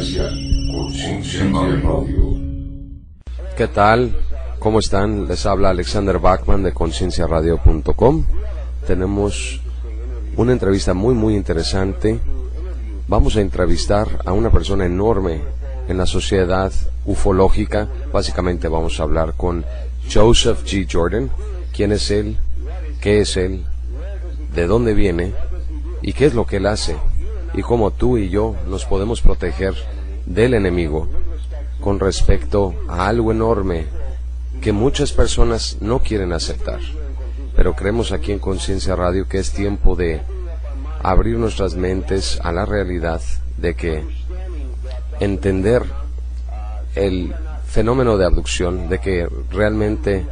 Conciencia Radio. ¿Qué tal? ¿Cómo están? Les habla Alexander Bachman de concienciaradio.com. Tenemos una entrevista muy interesante. Vamos a entrevistar a una persona enorme en la sociedad ufológica. Básicamente vamos a hablar con Joseph G. Jordan. ¿Quién es él? ¿Qué es él? ¿De dónde viene? ¿Y qué es lo que él hace? Y cómo tú y yo nos podemos proteger del enemigo con respecto a algo enorme que muchas personas no quieren aceptar. Pero creemos aquí en Conciencia Radio que es tiempo de abrir nuestras mentes a la realidad de que entender el fenómeno de abducción, de que realmente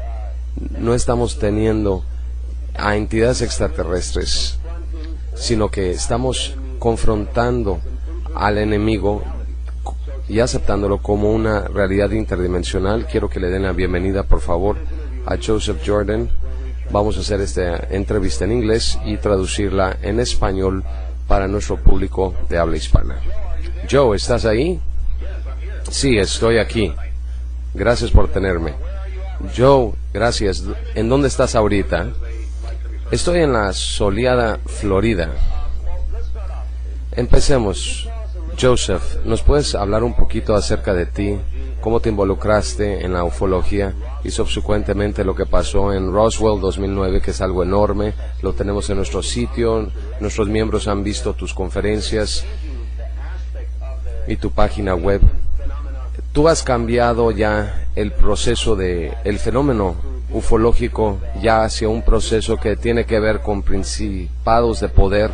no estamos teniendo a entidades extraterrestres, sino que estamos confrontando al enemigo y aceptándolo como una realidad interdimensional. Quiero que le den la bienvenida, por favor, a Joseph Jordan. Vamos a hacer esta entrevista en inglés y traducirla en español para nuestro público de habla hispana. Joe, ¿estás ahí? Sí, estoy aquí. Gracias por tenerme. Joe, gracias. ¿En dónde estás ahorita? Estoy en la soleada Florida. Empecemos. Joseph, ¿nos puedes hablar un poquito acerca de ti? ¿Cómo te involucraste en la ufología? Y subsecuentemente lo que pasó en Roswell 2009, que es algo enorme. Lo tenemos en nuestro sitio. Nuestros miembros han visto tus conferencias y tu página web. Tú has cambiado ya el proceso de el fenómeno ufológico ya hacia un proceso que tiene que ver con principados de poder,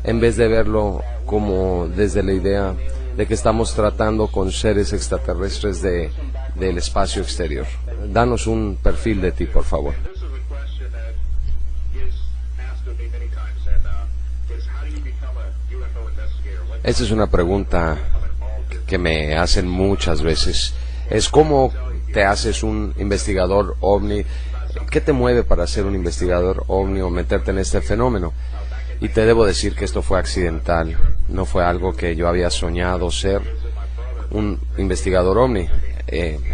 en vez de verlo como desde la idea de que estamos tratando con seres extraterrestres del espacio exterior. Danos un perfil de ti, por favor. Esta es una pregunta que me hacen muchas veces. Es cómo te haces un investigador ovni. ¿Qué te mueve para ser un investigador ovni o meterte en este fenómeno? Y te debo decir que esto fue accidental, no fue algo que yo había soñado ser un investigador ovni.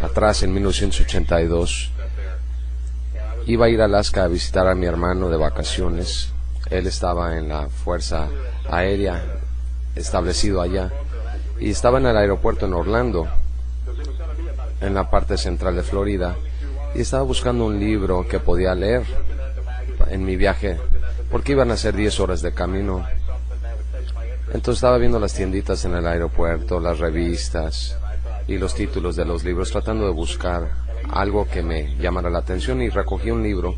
Atrás, en 1982, iba a ir a Alaska a visitar a mi hermano de vacaciones. Él estaba en la Fuerza Aérea, establecido allá, y estaba en el aeropuerto en Orlando, en la parte central de Florida, y estaba buscando un libro que podía leer en mi viaje, porque iban a ser 10 horas de camino. Entonces estaba viendo las tienditas en el aeropuerto, las revistas y los títulos de los libros, tratando de buscar algo que me llamara la atención, y recogí un libro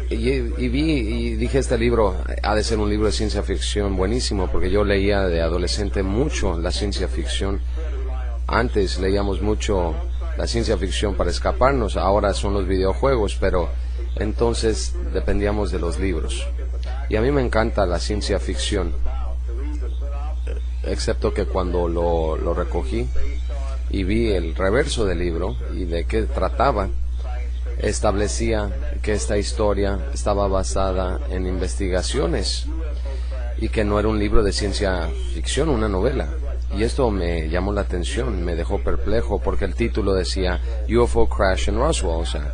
y vi y dije, este libro ha de ser un libro de ciencia ficción buenísimo, porque yo leía de adolescente mucho la ciencia ficción. Antes leíamos mucho la ciencia ficción para escaparnos, ahora son los videojuegos, pero entonces dependíamos de los libros. Y a mí me encanta la ciencia ficción, excepto que cuando lo recogí y vi el reverso del libro y de qué trataba, establecía que esta historia estaba basada en investigaciones y que no era un libro de ciencia ficción, una novela. Y esto me llamó la atención, me dejó perplejo, porque el título decía UFO Crash in Roswell. O sea,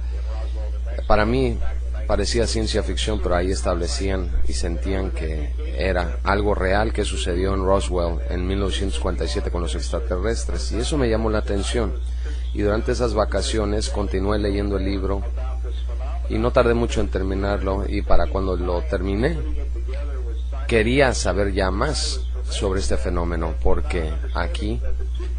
para mí parecía ciencia ficción, pero ahí establecían y sentían que era algo real que sucedió en Roswell en 1947 con los extraterrestres, y eso me llamó la atención. Y durante esas vacaciones continué leyendo el libro y no tardé mucho en terminarlo, y para cuando lo terminé quería saber ya más sobre este fenómeno, porque aquí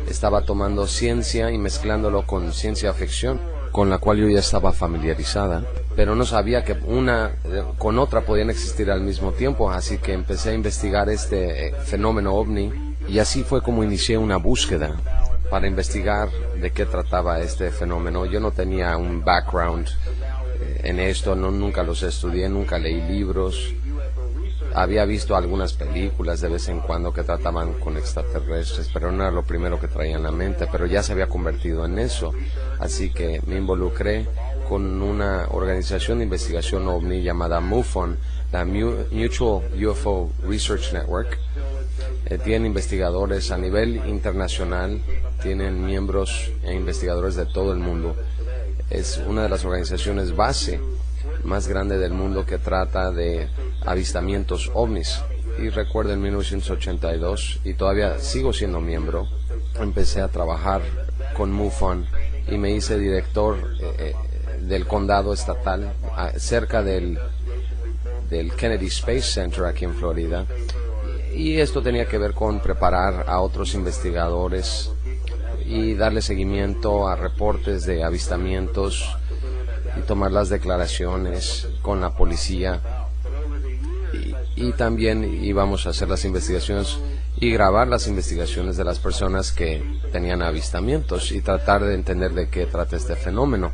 estaba tomando ciencia y mezclándolo con ciencia ficción, con la cual yo ya estaba familiarizada, pero no sabía que una con otra podían existir al mismo tiempo. Así que empecé a investigar este fenómeno ovni, y así fue como inicié una búsqueda para investigar de qué trataba este fenómeno. Yo no tenía un background en esto, nunca los estudié, nunca leí libros. Había visto algunas películas de vez en cuando que trataban con extraterrestres, pero no era lo primero que traía en la mente, pero ya se había convertido en eso. Así que me involucré con una organización de investigación ovni llamada MUFON, la Mutual UFO Research Network, tienen investigadores a nivel internacional, tienen miembros e investigadores de todo el mundo. Es una de las organizaciones base más grande del mundo que trata de avistamientos ovnis. Y recuerdo en 1982, y todavía sigo siendo miembro, empecé a trabajar con MUFON y me hice director del condado estatal cerca del Kennedy Space Center aquí en Florida. Y esto tenía que ver con preparar a otros investigadores y darle seguimiento a reportes de avistamientos y tomar las declaraciones con la policía. Y también íbamos a hacer las investigaciones y grabar las investigaciones de las personas que tenían avistamientos y tratar de entender de qué trata este fenómeno.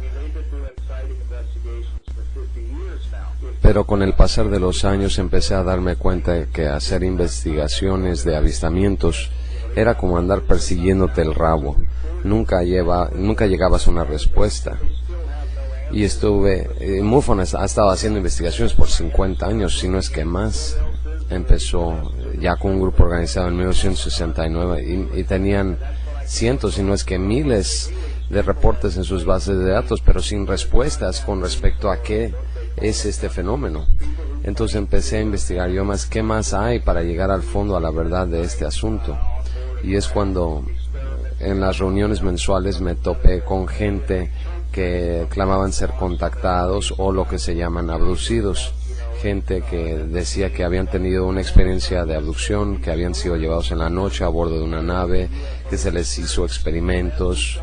Pero con el pasar de los años empecé a darme cuenta de que hacer investigaciones de avistamientos era como andar persiguiéndote el rabo. Nunca llegabas a una respuesta. Y MUFON ha estado haciendo investigaciones por 50 años, si no es que más. Empezó ya con un grupo organizado en 1969 y tenían cientos, si no es que miles de reportes en sus bases de datos, pero sin respuestas con respecto a qué es este fenómeno. Entonces empecé a investigar qué más hay para llegar al fondo, a la verdad de este asunto. Y es cuando en las reuniones mensuales me topé con gente que clamaban ser contactados o lo que se llaman abducidos, gente que decía que habían tenido una experiencia de abducción, que habían sido llevados en la noche a bordo de una nave, que se les hizo experimentos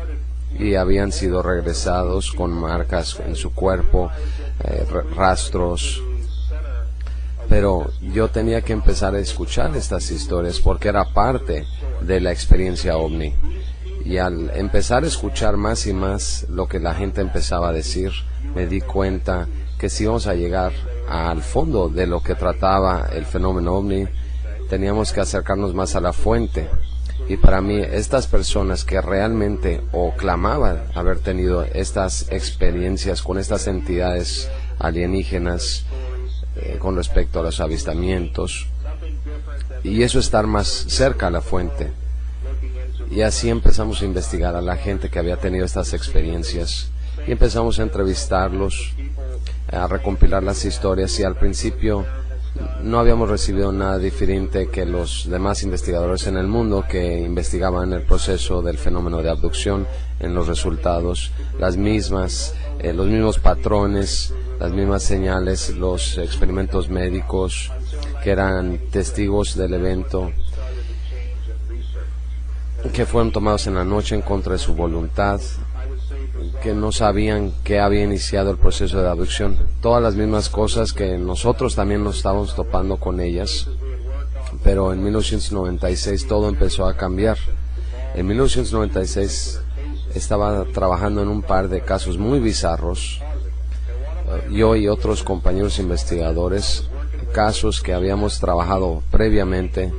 y habían sido regresados con marcas en su cuerpo, rastros. Pero yo tenía que empezar a escuchar estas historias porque era parte de la experiencia ovni. Y al empezar a escuchar más y más lo que la gente empezaba a decir, me di cuenta que si íbamos a llegar al fondo de lo que trataba el fenómeno ovni, teníamos que acercarnos más a la fuente. Y para mí, estas personas que realmente o clamaban haber tenido estas experiencias con estas entidades alienígenas con respecto a los avistamientos, y eso estar más cerca a la fuente. Y así empezamos a investigar a la gente que había tenido estas experiencias y empezamos a entrevistarlos, a recompilar las historias, y al principio no habíamos recibido nada diferente que los demás investigadores en el mundo que investigaban el proceso del fenómeno de abducción. En los resultados, los mismos patrones, las mismas señales, los experimentos médicos que eran testigos del evento, que fueron tomados en la noche en contra de su voluntad, que no sabían que había iniciado el proceso de abducción. Todas las mismas cosas que nosotros también nos estábamos topando con ellas. Pero en 1996 todo empezó a cambiar. En 1996 estaba trabajando en un par de casos muy bizarros, yo y otros compañeros investigadores, casos que habíamos trabajado previamente,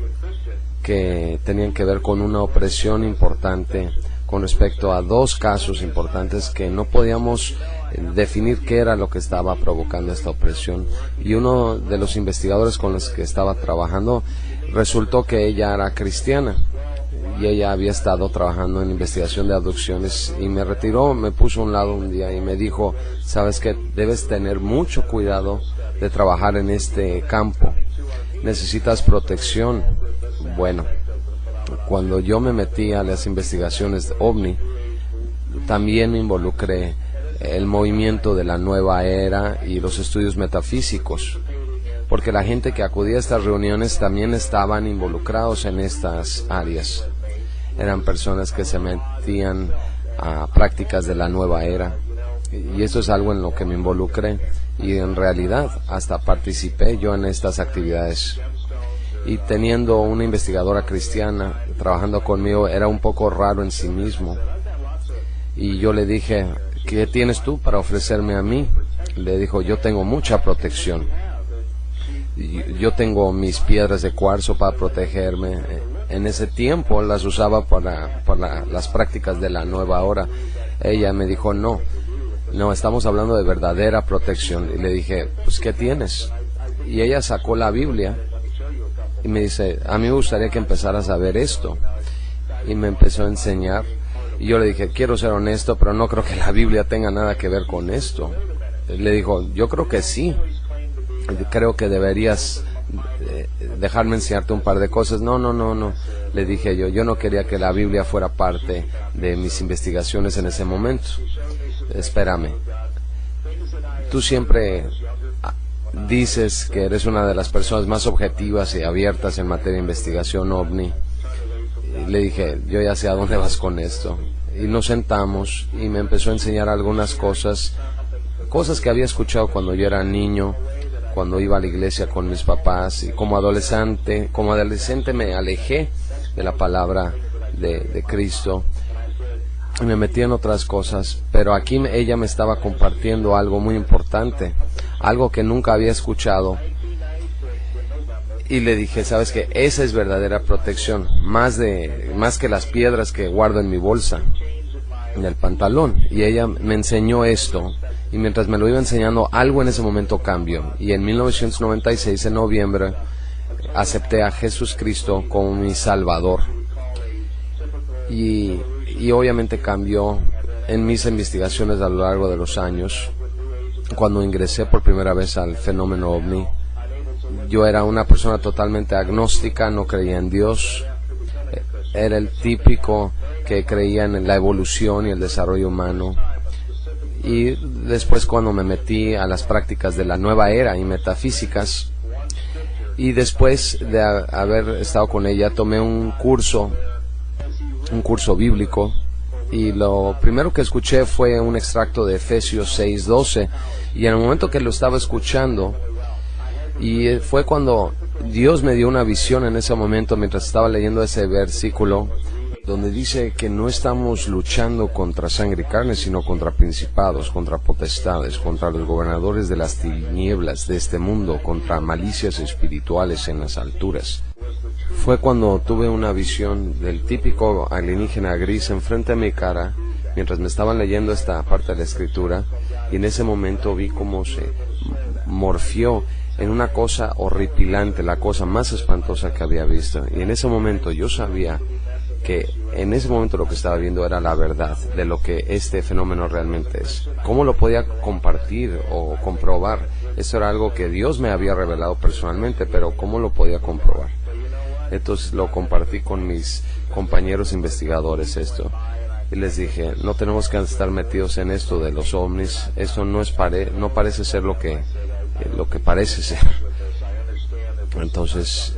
que tenían que ver con una opresión importante con respecto a dos casos importantes que no podíamos definir qué era lo que estaba provocando esta opresión. Y uno de los investigadores con los que estaba trabajando resultó que ella era cristiana y ella había estado trabajando en investigación de abducciones, y me retiró, me puso a un lado un día y me dijo: sabes que debes tener mucho cuidado de trabajar en este campo, necesitas protección. Bueno, cuando yo me metí a las investigaciones de OVNI, también me involucré el movimiento de la nueva era y los estudios metafísicos, porque la gente que acudía a estas reuniones también estaban involucrados en estas áreas. Eran personas que se metían a prácticas de la nueva era, y eso es algo en lo que me involucré, y en realidad hasta participé yo en estas actividades. Y teniendo una investigadora cristiana trabajando conmigo era un poco raro en sí mismo, y yo le dije: ¿qué tienes tú para ofrecerme a mí? Le dijo: yo tengo mucha protección, yo tengo mis piedras de cuarzo para protegerme. En ese tiempo las usaba para las prácticas de la nueva hora. Ella me dijo: no, estamos hablando de verdadera protección. Y le dije: pues ¿qué tienes? Y ella sacó la Biblia y me dice, a mí me gustaría que empezaras a ver esto. Y me empezó a enseñar. Y yo le dije, quiero ser honesto, pero no creo que la Biblia tenga nada que ver con esto. Le dijo, yo creo que sí. Creo que deberías dejarme enseñarte un par de cosas. No. Le dije yo no quería que la Biblia fuera parte de mis investigaciones en ese momento. Espérame. Tú siempre dices que eres una de las personas más objetivas y abiertas en materia de investigación OVNI. Y le dije, yo ya sé a dónde vas con esto. Y nos sentamos y me empezó a enseñar algunas cosas que había escuchado cuando yo era niño, cuando iba a la iglesia con mis papás, y como adolescente me alejé de la palabra de Cristo y me metí en otras cosas, pero aquí ella me estaba compartiendo algo muy importante, algo que nunca había escuchado. Y le dije, ¿sabes qué? Esa es verdadera protección, más que las piedras que guardo en mi bolsa, en el pantalón. Y ella me enseñó esto, y mientras me lo iba enseñando, algo en ese momento cambió. Y en 1996, en noviembre, acepté a Jesús Cristo como mi Salvador. Y obviamente cambió en mis investigaciones a lo largo de los años. Cuando ingresé por primera vez al fenómeno OVNI, yo era una persona totalmente agnóstica, no creía en Dios, era el típico que creía en la evolución y el desarrollo humano. Y después, cuando me metí a las prácticas de la nueva era y metafísicas, y después de haber estado con ella, tomé un curso bíblico, y lo primero que escuché fue un extracto de Efesios 6:12, y en el momento que lo estaba escuchando, y fue cuando Dios me dio una visión en ese momento mientras estaba leyendo ese versículo, donde dice que no estamos luchando contra sangre y carne, sino contra principados, contra potestades, contra los gobernadores de las tinieblas de este mundo, contra malicias espirituales en las alturas. Fue cuando tuve una visión del típico alienígena gris enfrente de mi cara, mientras me estaban leyendo esta parte de la escritura, y en ese momento vi cómo se morfió en una cosa horripilante, la cosa más espantosa que había visto. Y en ese momento yo sabía que en ese momento lo que estaba viendo era la verdad de lo que este fenómeno realmente es. ¿Cómo lo podía compartir o comprobar? Esto era algo que Dios me había revelado personalmente, pero ¿cómo lo podía comprobar? Entonces lo compartí con mis compañeros investigadores esto. Y les dije, no tenemos que estar metidos en esto de los ovnis. Esto no parece ser lo que parece ser. Entonces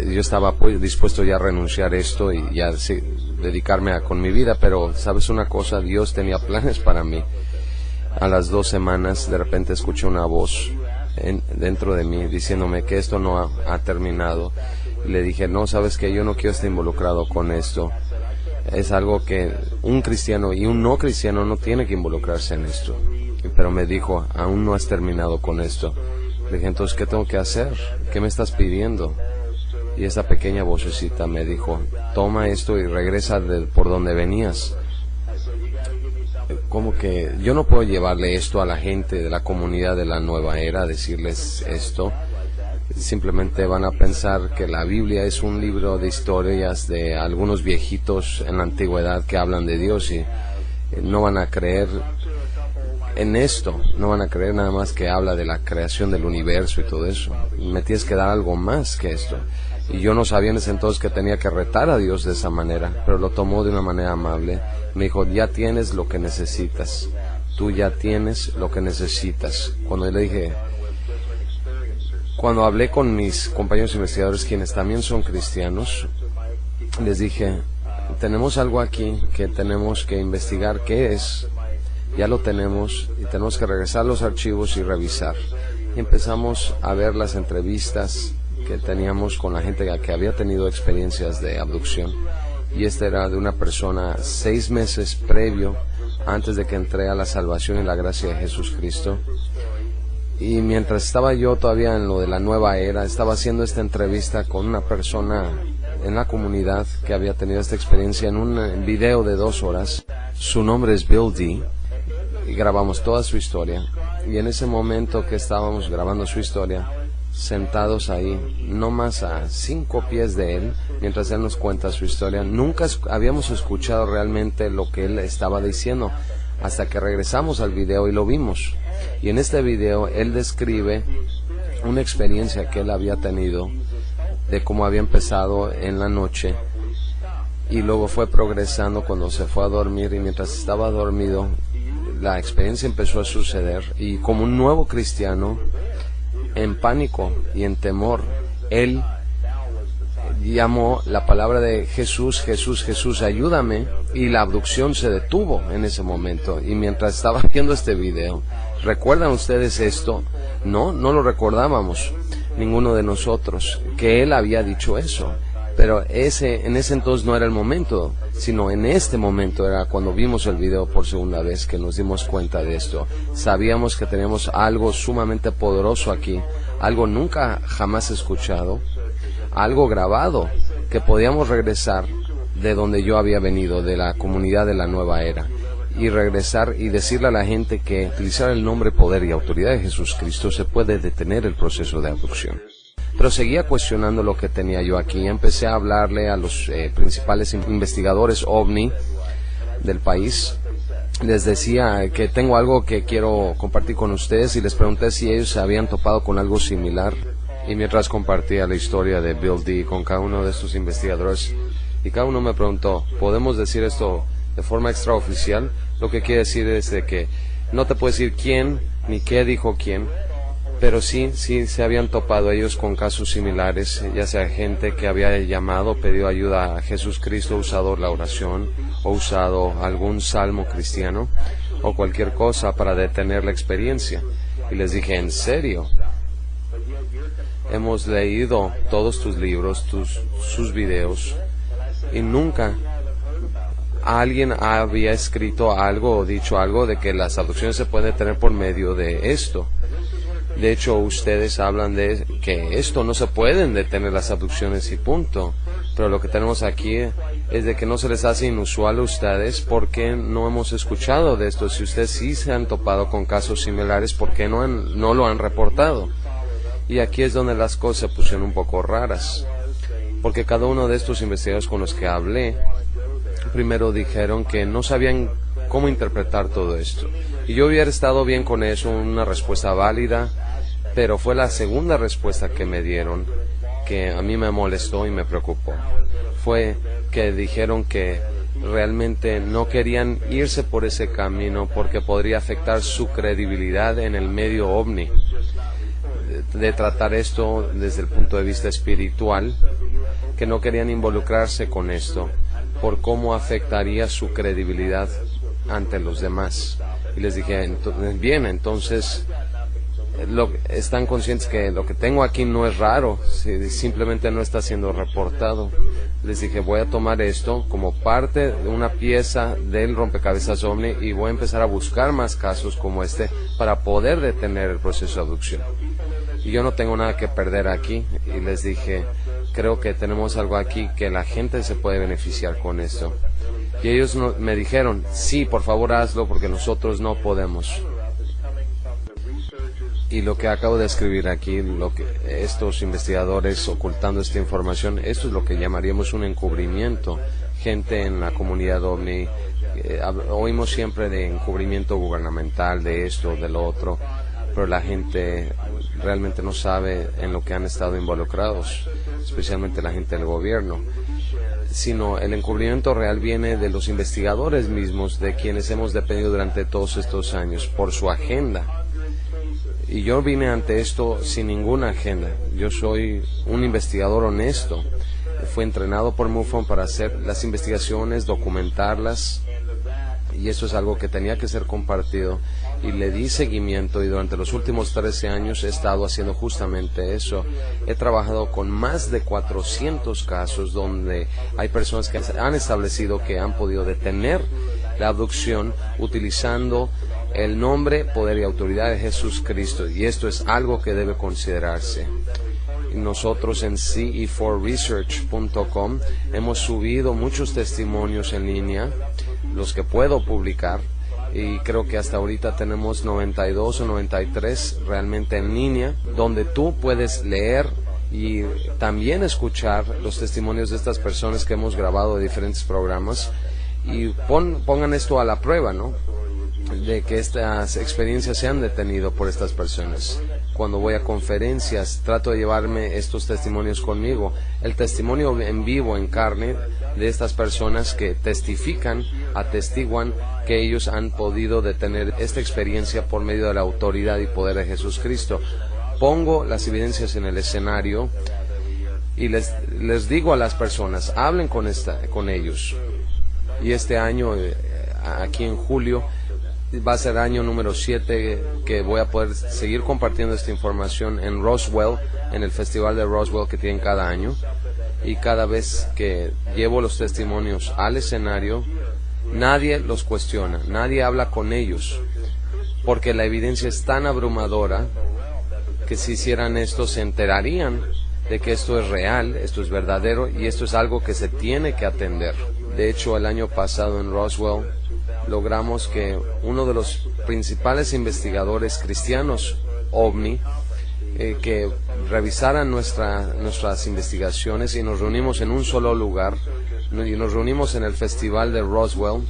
yo estaba dispuesto ya a renunciar a esto y ya dedicarme con mi vida, pero ¿sabes una cosa? Dios tenía planes para mí. A las 2 semanas de repente escuché una voz dentro de mí diciéndome que esto no ha terminado. Y le dije, no, ¿sabes qué? Yo no quiero estar involucrado con esto. Es algo que un cristiano y un no cristiano no tiene que involucrarse en esto. Pero me dijo, aún no has terminado con esto. Le dije, entonces, ¿qué tengo que hacer? ¿Qué me estás pidiendo? Y esa pequeña vocecita me dijo, toma esto y regresa por donde venías. Como que yo no puedo llevarle esto a la gente de la comunidad de la nueva era, decirles esto. Simplemente van a pensar que la Biblia es un libro de historias de algunos viejitos en la antigüedad que hablan de Dios, y no van a creer en esto, no van a creer nada más que habla de la creación del universo y todo eso. Me tienes que dar algo más que esto. Y yo no sabía en ese entonces que tenía que retar a Dios de esa manera, pero lo tomó de una manera amable. Me dijo, ya tienes lo que necesitas, tú ya tienes lo que necesitas. Cuando hablé con mis compañeros investigadores, quienes también son cristianos, les dije, tenemos algo aquí que tenemos que investigar qué es. Ya lo tenemos y tenemos que regresar a los archivos y revisar. Y empezamos a ver las entrevistas que teníamos con la gente que había tenido experiencias de abducción. Y esta era de una persona 6 meses previo, antes de que entré a la salvación y la gracia de Jesús Cristo. Y mientras estaba yo todavía en lo de la nueva era, estaba haciendo esta entrevista con una persona en la comunidad que había tenido esta experiencia en un video de 2 horas. Su nombre es Bill D. Y grabamos toda su historia. Y en ese momento que estábamos grabando su historia, sentados ahí, no más a 5 pies de él, mientras él nos cuenta su historia. Nunca habíamos escuchado realmente lo que él estaba diciendo, hasta que regresamos al video y lo vimos. Y en este video él describe una experiencia que él había tenido, de cómo había empezado en la noche, y luego fue progresando cuando se fue a dormir, y mientras estaba dormido, la experiencia empezó a suceder, y como un nuevo cristiano, en pánico y en temor, él llamó la palabra de Jesús, Jesús, Jesús, ayúdame, y la abducción se detuvo en ese momento. Y mientras estaba viendo este video, ¿recuerdan ustedes esto? No lo recordábamos, ninguno de nosotros, que él había dicho eso. Pero en ese entonces no era el momento, sino en este momento era cuando vimos el video por segunda vez que nos dimos cuenta de esto. Sabíamos que teníamos algo sumamente poderoso aquí, algo nunca jamás escuchado, algo grabado, que podíamos regresar de donde yo había venido, de la comunidad de la nueva era, y regresar y decirle a la gente que utilizar el nombre, poder y autoridad de Jesucristo se puede detener el proceso de abducción. Pero seguía cuestionando lo que tenía yo aquí. Empecé a hablarle a los principales investigadores OVNI del país. Les decía que tengo algo que quiero compartir con ustedes, y les pregunté si ellos se habían topado con algo similar. Y mientras compartía la historia de Bill D. con cada uno de estos investigadores, y cada uno me preguntó, ¿podemos decir esto de forma extraoficial? Lo que quiere decir es de que no te puedo decir quién ni qué dijo quién, pero sí se habían topado ellos con casos similares, ya sea gente que había llamado, pedido ayuda a Jesucristo, usado la oración, o usado algún salmo cristiano, o cualquier cosa para detener la experiencia. Y les dije, ¿en serio? Hemos leído todos tus libros, sus videos, y nunca alguien había escrito algo o dicho algo de que las abducciones se pueden detener por medio de esto. De hecho, ustedes hablan de que esto no se pueden detener las abducciones y punto. Pero lo que tenemos aquí es de que no se les hace inusual a ustedes porque no hemos escuchado de esto. Si ustedes sí se han topado con casos similares, ¿por qué no lo han reportado? Y aquí es donde las cosas se pusieron un poco raras. Porque cada uno de estos investigadores con los que hablé, primero dijeron que no sabían cómo interpretar todo esto. Y yo hubiera estado bien con eso, una respuesta válida, pero fue la segunda respuesta que me dieron que a mí me molestó y me preocupó. Fue que dijeron que realmente no querían irse por ese camino porque podría afectar su credibilidad en el medio OVNI, de tratar esto desde el punto de vista espiritual, que no querían involucrarse con esto por cómo afectaría su credibilidad ante los demás. Y les dije, bien, entonces están conscientes que lo que tengo aquí no es raro, simplemente no está siendo reportado. Les dije, voy a tomar esto como parte de una pieza del rompecabezas OVNI y voy a empezar a buscar más casos como este para poder detener el proceso de abducción. Y yo no tengo nada que perder aquí, y les dije, creo que tenemos algo aquí que la gente se puede beneficiar con esto. Y ellos me dijeron, sí, por favor hazlo porque nosotros no podemos. Y lo que acabo de escribir aquí, lo que estos investigadores ocultando esta información, esto es lo que llamaríamos un encubrimiento. Gente en la comunidad OVNI, oímos siempre de encubrimiento gubernamental, de esto, de lo otro, pero la gente realmente no sabe en lo que han estado involucrados, especialmente la gente del gobierno. Sino el encubrimiento real viene de los investigadores mismos, de quienes hemos dependido durante todos estos años, por su agenda. Y yo vine ante esto sin ninguna agenda. Yo soy un investigador honesto. Fui entrenado por MUFON para hacer las investigaciones, documentarlas, y eso es algo que tenía que ser compartido. Y le di seguimiento, y durante los últimos 13 años he estado haciendo justamente eso. He trabajado con más de 400 casos donde hay personas que han establecido que han podido detener la abducción utilizando el nombre, poder y autoridad de Jesucristo, y esto es algo que debe considerarse. Nosotros en ce4research.com hemos subido muchos testimonios en línea, los que puedo publicar, y creo que hasta ahorita tenemos 92 o 93 realmente en línea, donde tú puedes leer y también escuchar los testimonios de estas personas que hemos grabado de diferentes programas, y pongan esto a la prueba, ¿no? De que estas experiencias se han detenido por estas personas. Cuando voy a conferencias, trato de llevarme estos testimonios conmigo. El testimonio en vivo, en carne, de estas personas que testifican, atestiguan que ellos han podido detener esta experiencia por medio de la autoridad y poder de Jesucristo. Pongo las evidencias en el escenario y les digo a las personas, hablen con ellos. Y este año, aquí en julio, va a ser año número 7 que voy a poder seguir compartiendo esta información en Roswell, en el festival de Roswell que tienen cada año. Y cada vez que llevo los testimonios al escenario, nadie los cuestiona, nadie habla con ellos, porque la evidencia es tan abrumadora que si hicieran esto se enterarían de que esto es real, esto es verdadero y esto es algo que se tiene que atender. De hecho, el año pasado en Roswell logramos que uno de los principales investigadores cristianos OVNI que revisaran nuestras investigaciones, y nos reunimos en un solo lugar, y nos reunimos en el festival de Roswell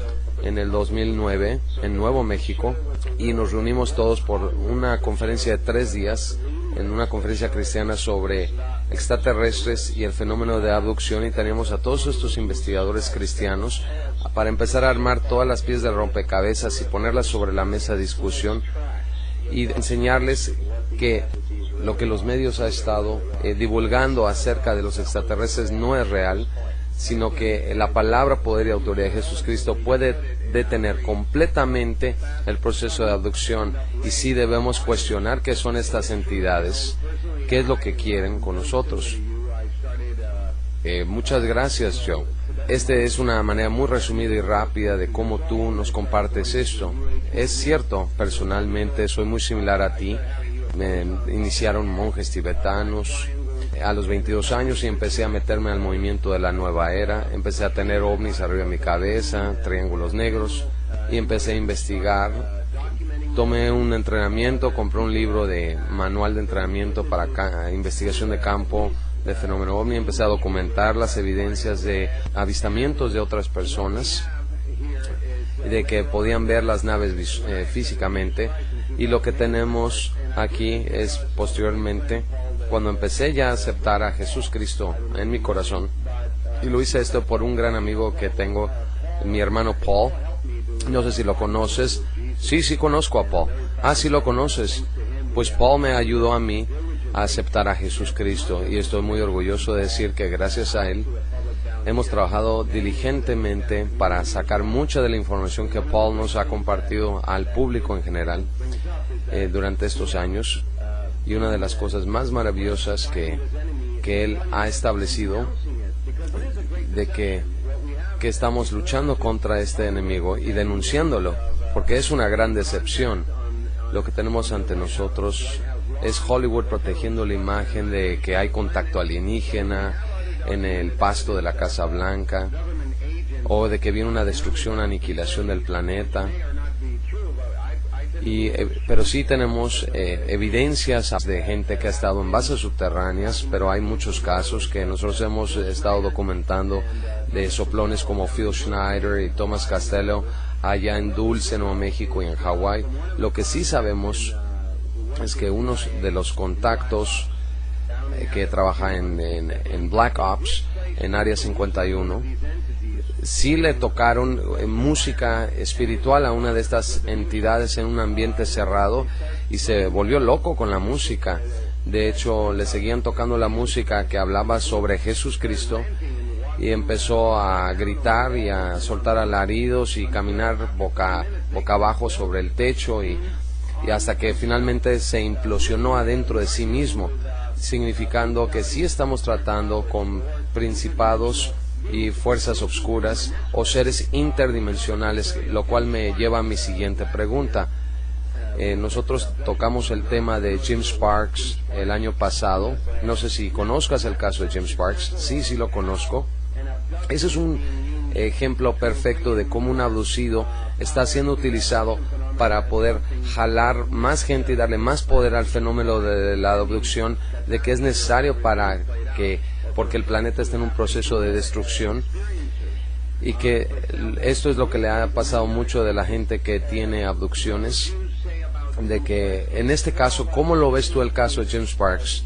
en el 2009 en Nuevo México, y nos reunimos todos por una conferencia de 3 días, en una conferencia cristiana sobre extraterrestres y el fenómeno de abducción, y teníamos a todos estos investigadores cristianos para empezar a armar todas las piezas de rompecabezas y ponerlas sobre la mesa de discusión y enseñarles que lo que los medios han estado divulgando acerca de los extraterrestres no es real, sino que la palabra, poder y autoridad de Jesucristo puede detener completamente el proceso de abducción, y sí debemos cuestionar qué son estas entidades, qué es lo que quieren con nosotros. Muchas gracias, Joe. Esta es una manera muy resumida y rápida de cómo tú nos compartes esto. Es cierto, personalmente soy muy similar a ti. Me iniciaron monjes tibetanos a los 22 años y empecé a meterme al movimiento de la nueva era. Empecé a tener ovnis arriba de mi cabeza, triángulos negros, y empecé a investigar. Tomé un entrenamiento, compré un libro de manual de entrenamiento para investigación de campo de fenómeno ovni. Empecé a documentar las evidencias de avistamientos de otras personas, de que podían ver las naves físicamente, y lo que tenemos aquí es posteriormente, cuando empecé ya a aceptar a Jesús Cristo en mi corazón, y lo hice esto por un gran amigo que tengo, mi hermano Paul. No sé si lo conoces. Sí, conozco a Paul. Sí lo conoces. Pues Paul me ayudó a mí a aceptar a Jesús Cristo, y estoy muy orgulloso de decir que gracias a él hemos trabajado diligentemente para sacar mucha de la información que Paul nos ha compartido al público en general durante estos años. Y una de las cosas más maravillosas que él ha establecido, de que estamos luchando contra este enemigo y denunciándolo, porque es una gran decepción. Lo que tenemos ante nosotros es Hollywood protegiendo la imagen de que hay contacto alienígena en el pasto de la Casa Blanca, o de que viene una destrucción, aniquilación del planeta. Pero sí tenemos evidencias de gente que ha estado en bases subterráneas, pero hay muchos casos que nosotros hemos estado documentando de soplones como Phil Schneider y Thomas Costello allá en Dulce, Nuevo México, y en Hawái. Lo que sí sabemos es que uno de los contactos que trabaja en Black Ops, en Área 51, sí le tocaron música espiritual a una de estas entidades en un ambiente cerrado, y se volvió loco con la música. De hecho, le seguían tocando la música que hablaba sobre Jesús Cristo, y empezó a gritar y a soltar alaridos y caminar boca abajo sobre el techo, y hasta que finalmente se implosionó adentro de sí mismo, significando que sí estamos tratando con principados y fuerzas obscuras o seres interdimensionales, lo cual me lleva a mi siguiente pregunta. Nosotros tocamos el tema de Jim Sparks el año pasado. No sé si conozcas el caso de Jim Sparks. Sí lo conozco. Ese es un ejemplo perfecto de cómo un abducido está siendo utilizado para poder jalar más gente y darle más poder al fenómeno de la abducción, de que es necesario porque el planeta está en un proceso de destrucción, y que esto es lo que le ha pasado mucho de la gente que tiene abducciones, de que en este caso, ¿cómo lo ves tú el caso de Jim Sparks?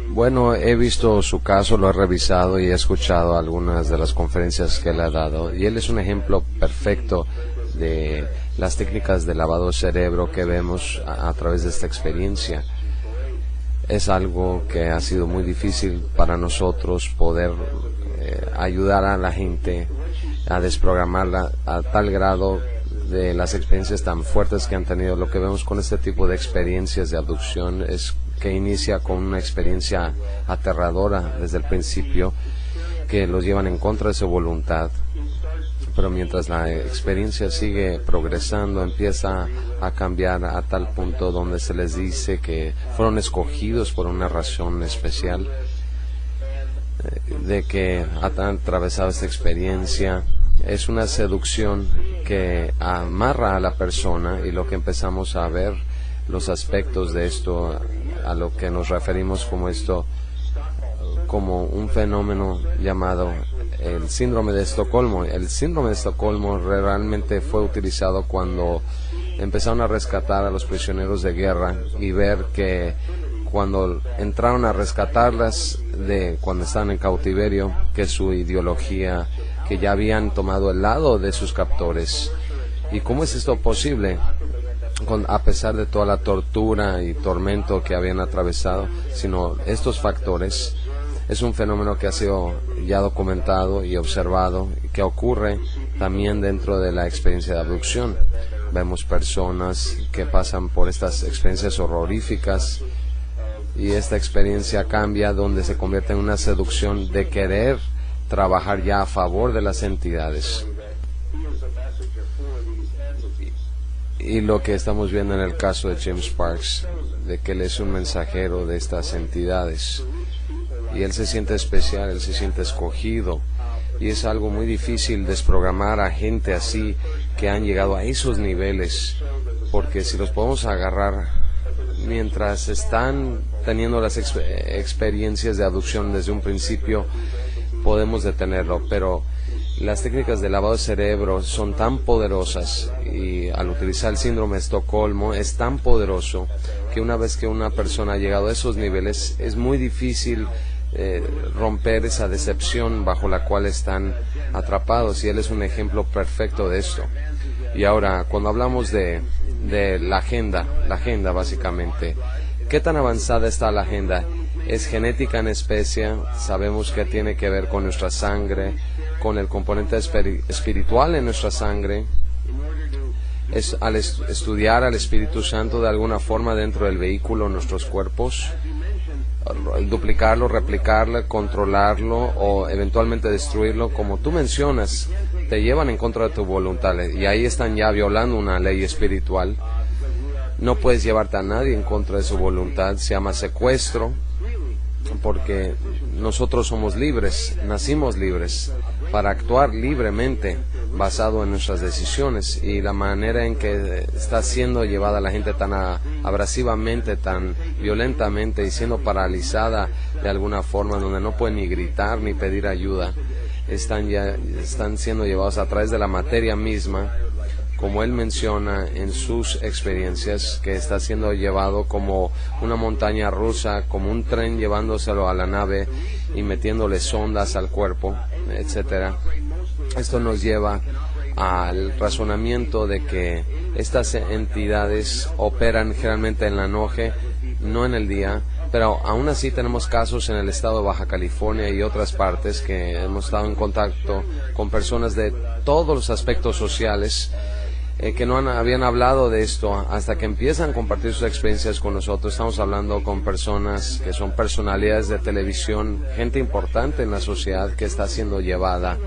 Bueno, he visto su caso, lo he revisado y he escuchado algunas de las conferencias que él ha dado, y él es un ejemplo perfecto de las técnicas de lavado de cerebro que vemos a través de esta experiencia. Es algo que ha sido muy difícil para nosotros poder ayudar a la gente a desprogramarla a tal grado de las experiencias tan fuertes que han tenido. Lo que vemos con este tipo de experiencias de abducción es que inicia con una experiencia aterradora desde el principio, que los llevan en contra de su voluntad, pero mientras la experiencia sigue progresando, empieza a cambiar a tal punto donde se les dice que fueron escogidos por una razón especial, de que han atravesado esta experiencia. Es una seducción que amarra a la persona, y lo que empezamos a ver, los aspectos de esto, a lo que nos referimos como un fenómeno llamado el síndrome de Estocolmo. El síndrome de Estocolmo realmente fue utilizado cuando empezaron a rescatar a los prisioneros de guerra, y ver que cuando entraron a rescatarlas cuando estaban en cautiverio, que su ideología, que ya habían tomado el lado de sus captores. ¿Y cómo es esto posible? A pesar de toda la tortura y tormento que habían atravesado, sino estos factores. Es un fenómeno que ha sido ya documentado y observado, que ocurre también dentro de la experiencia de abducción. Vemos personas que pasan por estas experiencias horroríficas, y esta experiencia cambia, donde se convierte en una seducción de querer trabajar ya a favor de las entidades. Y lo que estamos viendo en el caso de Jim Sparks, de que él es un mensajero de estas entidades, y él se siente especial, él se siente escogido, y es algo muy difícil desprogramar a gente así, que han llegado a esos niveles, porque si los podemos agarrar mientras están teniendo las experiencias de abducción desde un principio, podemos detenerlo, pero las técnicas de lavado de cerebro son tan poderosas, y al utilizar el síndrome de Estocolmo es tan poderoso, que una vez que una persona ha llegado a esos niveles, es muy difícil romper esa decepción bajo la cual están atrapados, y él es un ejemplo perfecto de esto. Y ahora, cuando hablamos de la agenda básicamente, ¿qué tan avanzada está la agenda? Es genética en especie, sabemos que tiene que ver con nuestra sangre, con el componente espiritual en nuestra sangre. Es al estudiar al Espíritu Santo de alguna forma dentro del vehículo, nuestros cuerpos, duplicarlo, replicarlo, controlarlo o eventualmente destruirlo, como tú mencionas, te llevan en contra de tu voluntad, y ahí están ya violando una ley espiritual. No puedes llevarte a nadie en contra de su voluntad, se llama secuestro, porque nosotros somos libres, nacimos libres para actuar libremente basado en nuestras decisiones, y la manera en que está siendo llevada la gente tan abrasivamente, tan violentamente, y siendo paralizada de alguna forma, donde no pueden ni gritar ni pedir ayuda, están siendo llevados a través de la materia misma, como él menciona en sus experiencias, que está siendo llevado como una montaña rusa, como un tren llevándoselo a la nave y metiéndole sondas al cuerpo, etcétera. Esto nos lleva al razonamiento de que estas entidades operan generalmente en la noche, no en el día, pero aún así tenemos casos en el estado de Baja California y otras partes que hemos estado en contacto con personas de todos los aspectos sociales, que no habían hablado de esto hasta que empiezan a compartir sus experiencias con nosotros. Estamos hablando con personas que son personalidades de televisión, gente importante en la sociedad, que está siendo llevada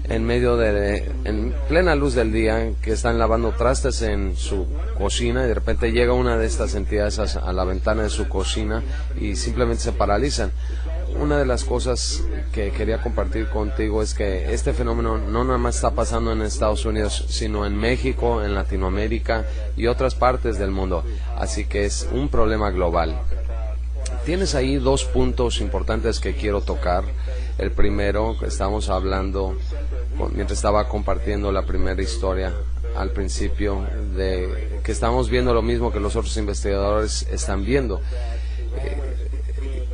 en plena luz del día, que están lavando trastes en su cocina, y de repente llega una de estas entidades a la ventana de su cocina y simplemente se paralizan. una de las cosas que quería compartir contigo es que este fenómeno no nada más está pasando en Estados Unidos, sino en México, en Latinoamérica y otras partes del mundo. Así que es un problema global. Tienes ahí dos puntos importantes que quiero tocar. El primero, estamos hablando, mientras estaba compartiendo la primera historia al principio, de que estamos viendo lo mismo que los otros investigadores están viendo,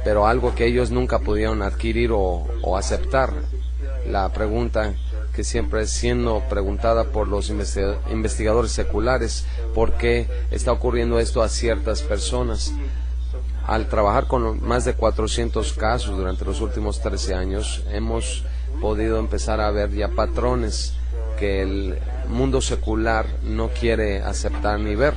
pero algo que ellos nunca pudieron adquirir o aceptar. La pregunta que siempre es siendo preguntada por los investigadores seculares: ¿por qué está ocurriendo esto a ciertas personas? Al trabajar con más de 400 casos durante los últimos 13 años, hemos podido empezar a ver ya patrones que el mundo secular no quiere aceptar ni ver.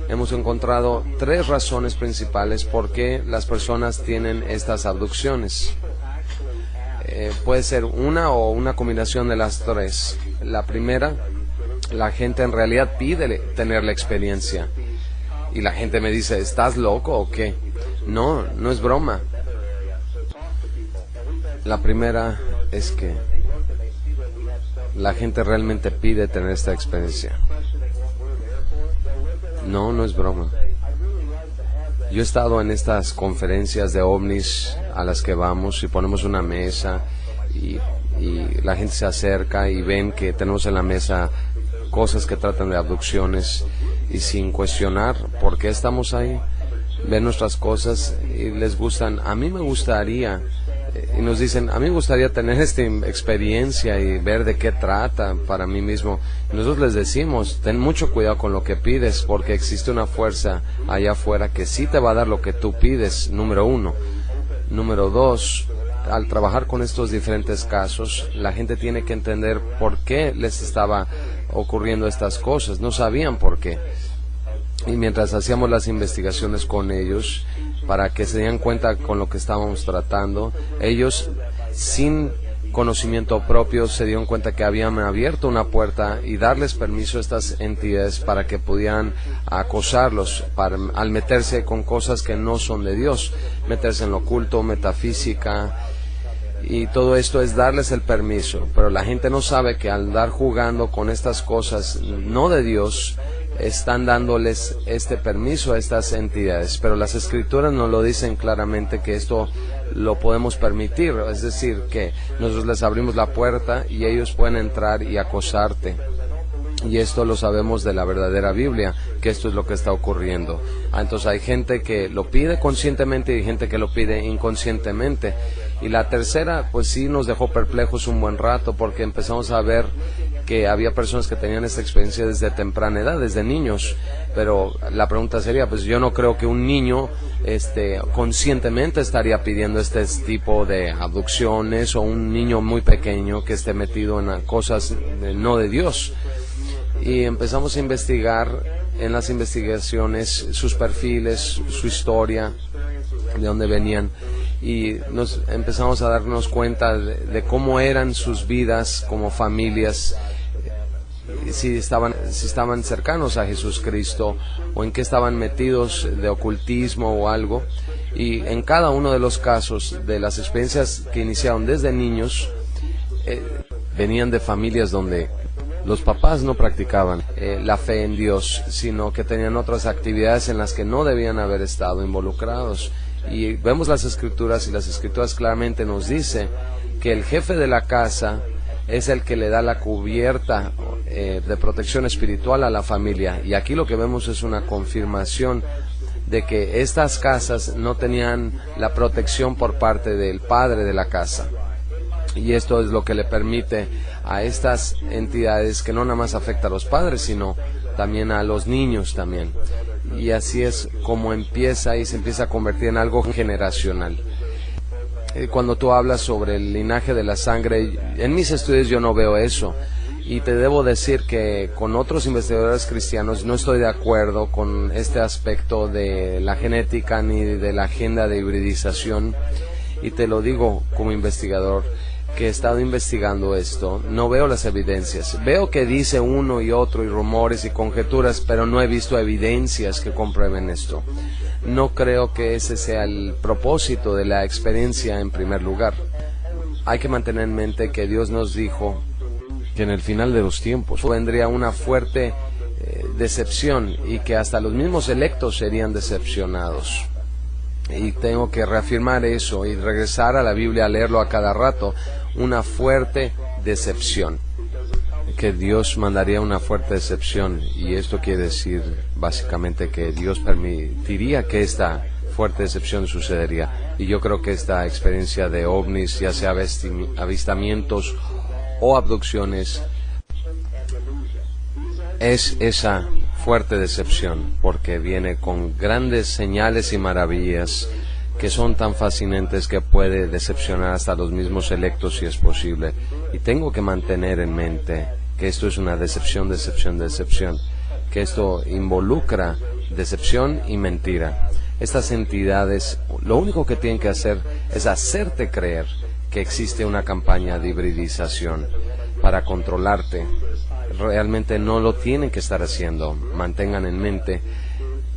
Hemos encontrado 3 razones principales por qué las personas tienen estas abducciones. Puede ser una o una combinación de las 3. La primera, la gente en realidad pide tener la experiencia. Y la gente me dice: ¿estás loco o qué? No, no es broma. La primera es que la gente realmente pide tener esta experiencia. No, no es broma. Yo he estado en estas conferencias de ovnis a las que vamos y ponemos una mesa y la gente se acerca y ven que tenemos en la mesa cosas que tratan de abducciones, y sin cuestionar por qué estamos ahí, ven nuestras cosas y les gustan. A mí me gustaría, y nos dicen: a mí me gustaría tener esta experiencia y ver de qué trata para mí mismo. Nosotros les decimos: ten mucho cuidado con lo que pides, porque existe una fuerza allá afuera que sí te va a dar lo que tú pides, número 1. Número 2, al trabajar con estos diferentes casos, la gente tiene que entender por qué les estaba ocurriendo estas cosas. No sabían por qué. Y mientras hacíamos las investigaciones con ellos, para que se dieran cuenta con lo que estábamos tratando, ellos, sin conocimiento propio, se dieron cuenta que habían abierto una puerta y darles permiso a estas entidades para que pudieran acosarlos al meterse con cosas que no son de Dios, meterse en lo oculto, metafísica, y todo esto es darles el permiso. Pero la gente no sabe que al dar jugando con estas cosas no de Dios, están dándoles este permiso a estas entidades. Pero las escrituras nos lo dicen claramente, que esto lo podemos permitir, es decir, que nosotros les abrimos la puerta y ellos pueden entrar y acosarte. Y esto lo sabemos de la verdadera Biblia, que esto es lo que está ocurriendo. Entonces hay gente que lo pide conscientemente y gente que lo pide inconscientemente. Y la tercera, pues sí nos dejó perplejos un buen rato, porque empezamos a ver que había personas que tenían esta experiencia desde temprana edad, desde niños. Pero la pregunta sería, pues yo no creo que un niño conscientemente estaría pidiendo este tipo de abducciones, o un niño muy pequeño que esté metido en cosas no de Dios. Y empezamos a investigar en las investigaciones sus perfiles, su historia, de dónde venían, y nos empezamos a darnos cuenta de cómo eran sus vidas como familias, si estaban cercanos a Jesucristo o en qué estaban metidos de ocultismo o algo. Y en cada uno de los casos de las experiencias que iniciaron desde niños, venían de familias donde los papás no practicaban la fe en Dios, sino que tenían otras actividades en las que no debían haber estado involucrados. Y vemos las escrituras, y las escrituras claramente nos dice que el jefe de la casa es el que le da la cubierta de protección espiritual a la familia. Y aquí lo que vemos es una confirmación de que estas casas no tenían la protección por parte del padre de la casa. Y esto es lo que le permite a estas entidades, que no nada más afecta a los padres, sino también a los niños también. Y así es como empieza, y se empieza a convertir en algo generacional. Cuando tú hablas sobre el linaje de la sangre, en mis estudios yo no veo eso. Y te debo decir que con otros investigadores cristianos no estoy de acuerdo con este aspecto de la genética ni de la agenda de hibridización. Y te lo digo como investigador, que he estado investigando esto, no veo las evidencias. Veo que dice uno y otro y rumores y conjeturas, pero no he visto evidencias que comprueben esto. No creo que ese sea el propósito de la experiencia en primer lugar. Hay que mantener en mente que Dios nos dijo que en el final de los tiempos vendría una fuerte decepción y que hasta los mismos electos serían decepcionados. Y tengo que reafirmar eso y regresar a la Biblia a leerlo a cada rato. Una fuerte decepción. Que Dios mandaría una fuerte decepción, y esto quiere decir básicamente que Dios permitiría que esta fuerte decepción sucedería. Y yo creo que esta experiencia de ovnis, ya sea avistamientos o abducciones, es esa fuerte decepción, porque viene con grandes señales y maravillas que son tan fascinantes que puede decepcionar hasta los mismos electos si es posible. Y tengo que mantener en mente que esto es una decepción, que esto involucra decepción y mentira. Estas entidades lo único que tienen que hacer es hacerte creer que existe una campaña de hibridización para controlarte. Realmente no lo tienen que estar haciendo. Mantengan en mente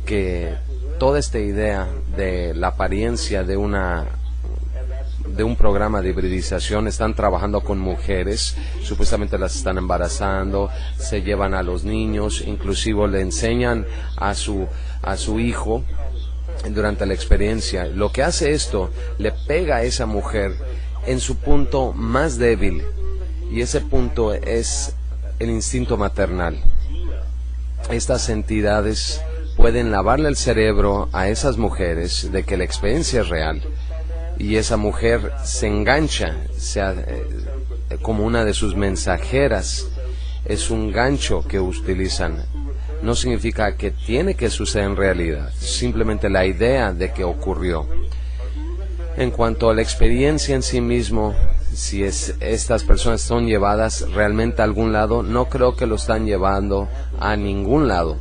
que toda esta idea de la apariencia de un programa de hibridización, están trabajando con mujeres, supuestamente las están embarazando, se llevan a los niños, inclusive le enseñan a su hijo durante la experiencia. Lo que hace esto, le pega a esa mujer en su punto más débil, y ese punto es el instinto maternal. Estas entidades pueden lavarle el cerebro a esas mujeres de que la experiencia es real, y esa mujer se engancha como una de sus mensajeras. Es un gancho que utilizan. No significa que tiene que suceder en realidad, simplemente la idea de que ocurrió. En cuanto a la experiencia en sí mismo, si estas personas son llevadas realmente a algún lado, no creo que lo están llevando a ningún lado.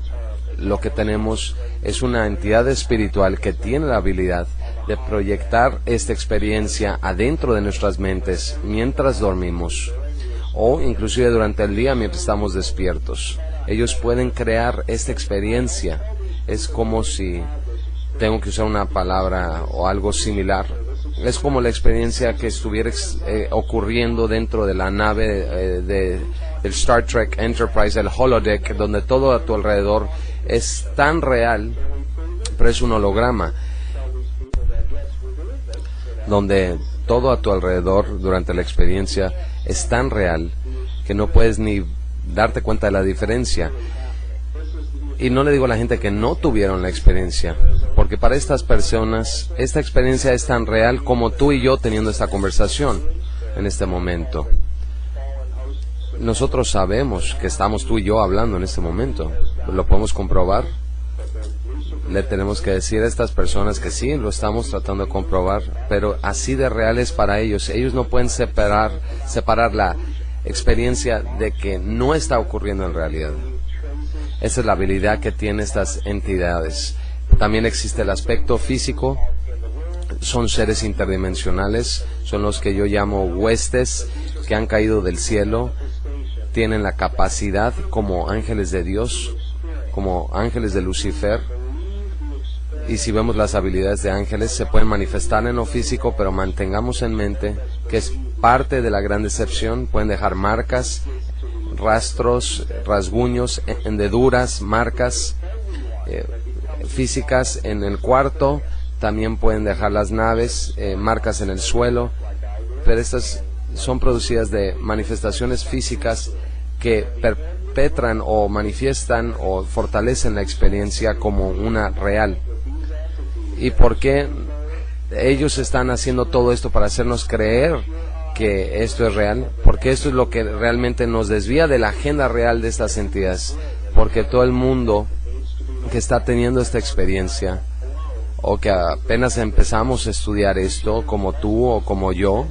Lo que tenemos es una entidad espiritual que tiene la habilidad de proyectar esta experiencia adentro de nuestras mentes mientras dormimos, o inclusive durante el día mientras estamos despiertos. Ellos pueden crear esta experiencia. Es como si, tengo que usar una palabra o algo similar, es como la experiencia que estuviera ocurriendo dentro de la nave del Star Trek Enterprise, el holodeck, donde todo a tu alrededor es tan real, pero es un holograma, donde todo a tu alrededor durante la experiencia es tan real que no puedes ni darte cuenta de la diferencia. Y no le digo a la gente que no tuvieron la experiencia, porque para estas personas esta experiencia es tan real como tú y yo teniendo esta conversación en este momento. Nosotros sabemos que estamos tú y yo hablando en este momento, lo podemos comprobar. Le tenemos que decir a estas personas que sí, lo estamos tratando de comprobar, pero así de real es para ellos. Ellos no pueden separar la experiencia de que no está ocurriendo en realidad. Esa es la habilidad que tienen estas entidades. También existe el aspecto físico. Son seres interdimensionales, son los que yo llamo huestes que han caído del cielo. Tienen la capacidad como ángeles de Dios, como ángeles de Lucifer. Y si vemos las habilidades de ángeles, se pueden manifestar en lo físico, pero mantengamos en mente que es parte de la gran decepción. Pueden dejar marcas, rastros, rasguños, hendeduras, marcas físicas en el cuarto. También pueden dejar las naves, marcas en el suelo, pero estas son producidas de manifestaciones físicas que perpetran o manifiestan o fortalecen la experiencia como una real. ¿Y por qué ellos están haciendo todo esto? Para hacernos creer que esto es real, porque esto es lo que realmente nos desvía de la agenda real de estas entidades, porque todo el mundo que está teniendo esta experiencia, o que apenas empezamos a estudiar esto, como tú o como yo,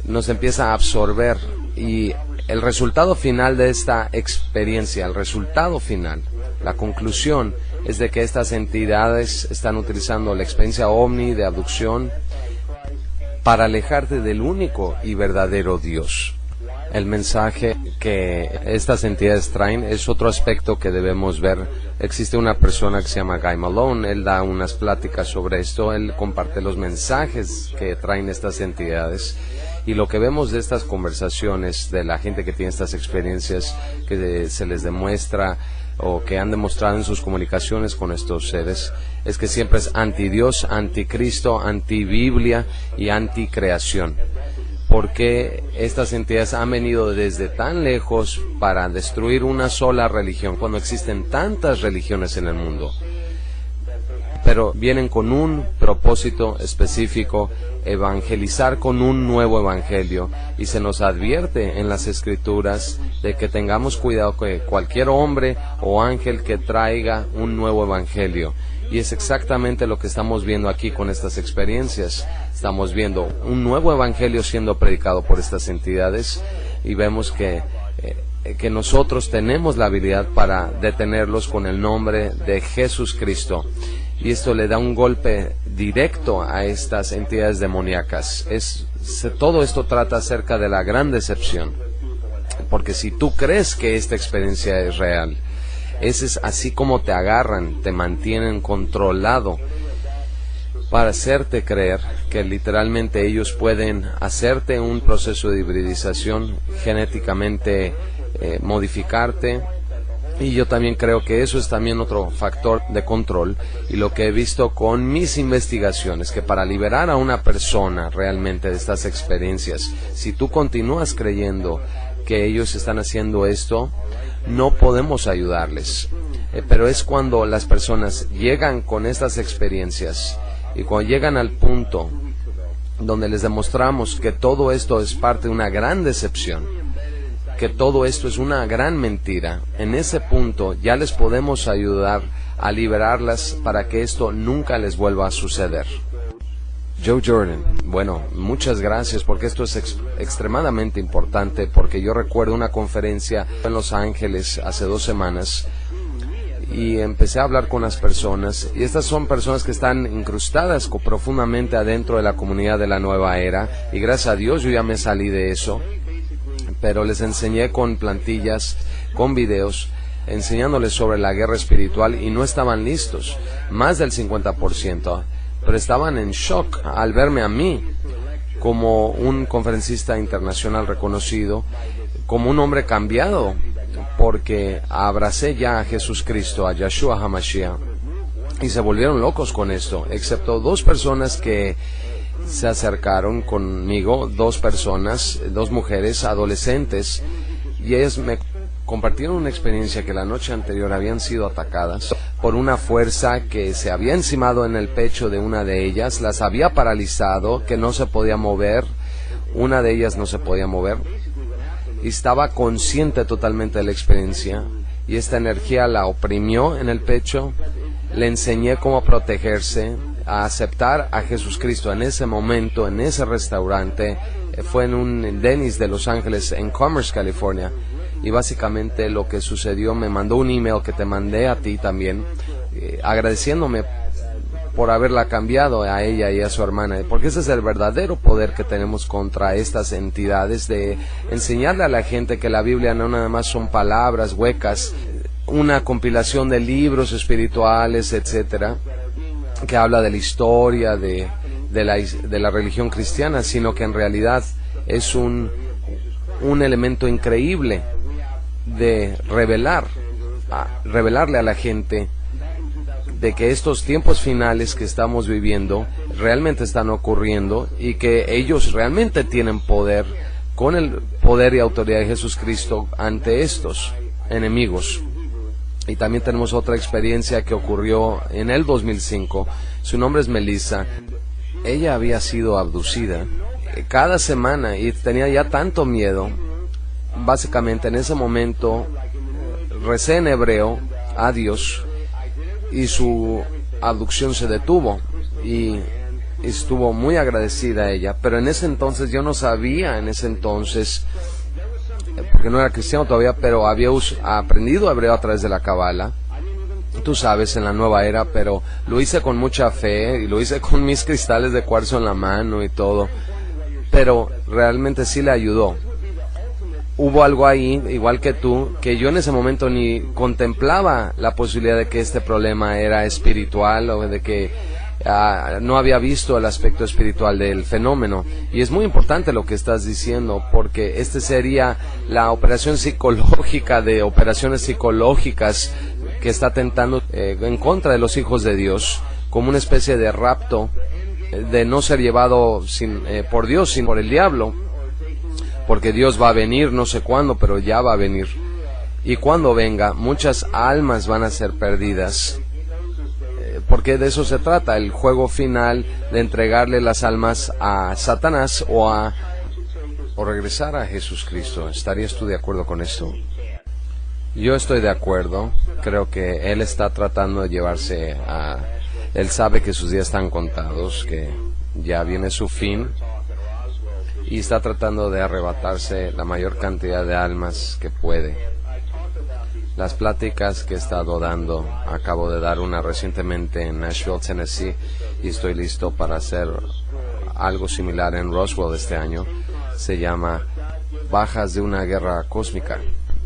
nos empieza a absorber, y el resultado final de esta experiencia, el resultado final, la conclusión, es de que estas entidades están utilizando la experiencia ovni de abducción para alejarte del único y verdadero Dios. El mensaje que estas entidades traen es otro aspecto que debemos ver. Existe una persona que se llama Guy Malone, él da unas pláticas sobre esto, él comparte los mensajes que traen estas entidades. Y lo que vemos de estas conversaciones, de la gente que tiene estas experiencias, que se les demuestra o que han demostrado en sus comunicaciones con estos seres, es que siempre es anti-Dios, anti-Cristo, anti-Biblia y anti-creación. Porque estas entidades han venido desde tan lejos para destruir una sola religión, cuando existen tantas religiones en el mundo. Pero vienen con un propósito específico, evangelizar con un nuevo evangelio, y se nos advierte en las Escrituras de que tengamos cuidado con cualquier hombre o ángel que traiga un nuevo evangelio. Y es exactamente lo que estamos viendo aquí con estas experiencias. Estamos viendo un nuevo evangelio siendo predicado por estas entidades, y vemos que nosotros tenemos la habilidad para detenerlos con el nombre de Jesús Cristo. Y esto le da un golpe directo a estas entidades demoníacas. Todo esto trata acerca de la gran decepción. Porque si tú crees que esta experiencia es real, ese es así como te agarran, te mantienen controlado para hacerte creer que literalmente ellos pueden hacerte un proceso de hibridización, genéticamente modificarte. Y yo también creo que eso es también otro factor de control, y lo que he visto con mis investigaciones, que para liberar a una persona realmente de estas experiencias, si tú continúas creyendo que ellos están haciendo esto, no podemos ayudarles. Pero es cuando las personas llegan con estas experiencias y cuando llegan al punto donde les demostramos que todo esto es parte de una gran decepción, que todo esto es una gran mentira, en ese punto ya les podemos ayudar a liberarlas para que esto nunca les vuelva a suceder. Joe Jordan, bueno, muchas gracias, porque esto es extremadamente importante, porque yo recuerdo una conferencia en Los Ángeles hace 2 semanas y empecé a hablar con las personas, y estas son personas que están incrustadas profundamente adentro de la comunidad de la nueva era, y gracias a Dios yo ya me salí de eso, pero les enseñé con plantillas, con videos, enseñándoles sobre la guerra espiritual, y no estaban listos, más del 50%, pero estaban en shock al verme a mí como un conferencista internacional reconocido, como un hombre cambiado, porque abracé ya a Jesús Cristo, a Yeshua HaMashiach, y se volvieron locos con esto, excepto 2 personas que se acercaron conmigo, 2 personas, 2 mujeres adolescentes, y ellas me compartieron una experiencia que la noche anterior habían sido atacadas por una fuerza que se había encimado en el pecho de una de ellas, las había paralizado, que no se podía mover, una de ellas no se podía mover, y estaba consciente totalmente de la experiencia, y esta energía la oprimió en el pecho. Le enseñé cómo protegerse, a aceptar a Jesús Cristo en ese momento, en ese restaurante. Fue en un Denny's de Los Ángeles, en Commerce, California. Y básicamente lo que sucedió, me mandó un email que te mandé a ti también, agradeciéndome por haberla cambiado a ella y a su hermana, porque ese es el verdadero poder que tenemos contra estas entidades, de enseñarle a la gente que la Biblia no nada más son palabras huecas, una compilación de libros espirituales, etcétera, que habla de la historia de la religión cristiana, sino que en realidad es un elemento increíble de revelarle a la gente de que estos tiempos finales que estamos viviendo realmente están ocurriendo, y que ellos realmente tienen poder, con el poder y autoridad de Jesús Cristo, ante estos enemigos. Y también tenemos otra experiencia que ocurrió en el 2005. Su nombre es Melissa. Ella había sido abducida cada semana y tenía ya tanto miedo. Básicamente en ese momento recé en hebreo a Dios, y su abducción se detuvo, y estuvo muy agradecida a ella. Pero en ese entonces yo no sabía, porque no era cristiano todavía, pero había aprendido hebreo a través de la Kabbalah, tú sabes, en la nueva era, pero lo hice con mucha fe, y lo hice con mis cristales de cuarzo en la mano y todo, pero realmente sí le ayudó. Hubo algo ahí, igual que tú, que yo en ese momento ni contemplaba la posibilidad de que este problema era espiritual o de que no había visto el aspecto espiritual del fenómeno. Y es muy importante lo que estás diciendo, porque este sería la operación psicológica de operaciones psicológicas que está tentando en contra de los hijos de Dios, como una especie de rapto, de no ser llevado por Dios, sino por el diablo. Porque Dios va a venir, no sé cuándo, pero ya va a venir. Y cuando venga, muchas almas van a ser perdidas. Porque de eso se trata, el juego final de entregarle las almas a Satanás o regresar a Jesucristo. ¿Estarías tú de acuerdo con esto? Yo estoy de acuerdo. Creo que Él está tratando de llevarse a... Él sabe que sus días están contados, que ya viene su fin. Y está tratando de arrebatarse la mayor cantidad de almas que puede. Las pláticas que he estado dando, acabo de dar una recientemente en Nashville, Tennessee, y estoy listo para hacer algo similar en Roswell este año. Se llama Bajas de una guerra cósmica,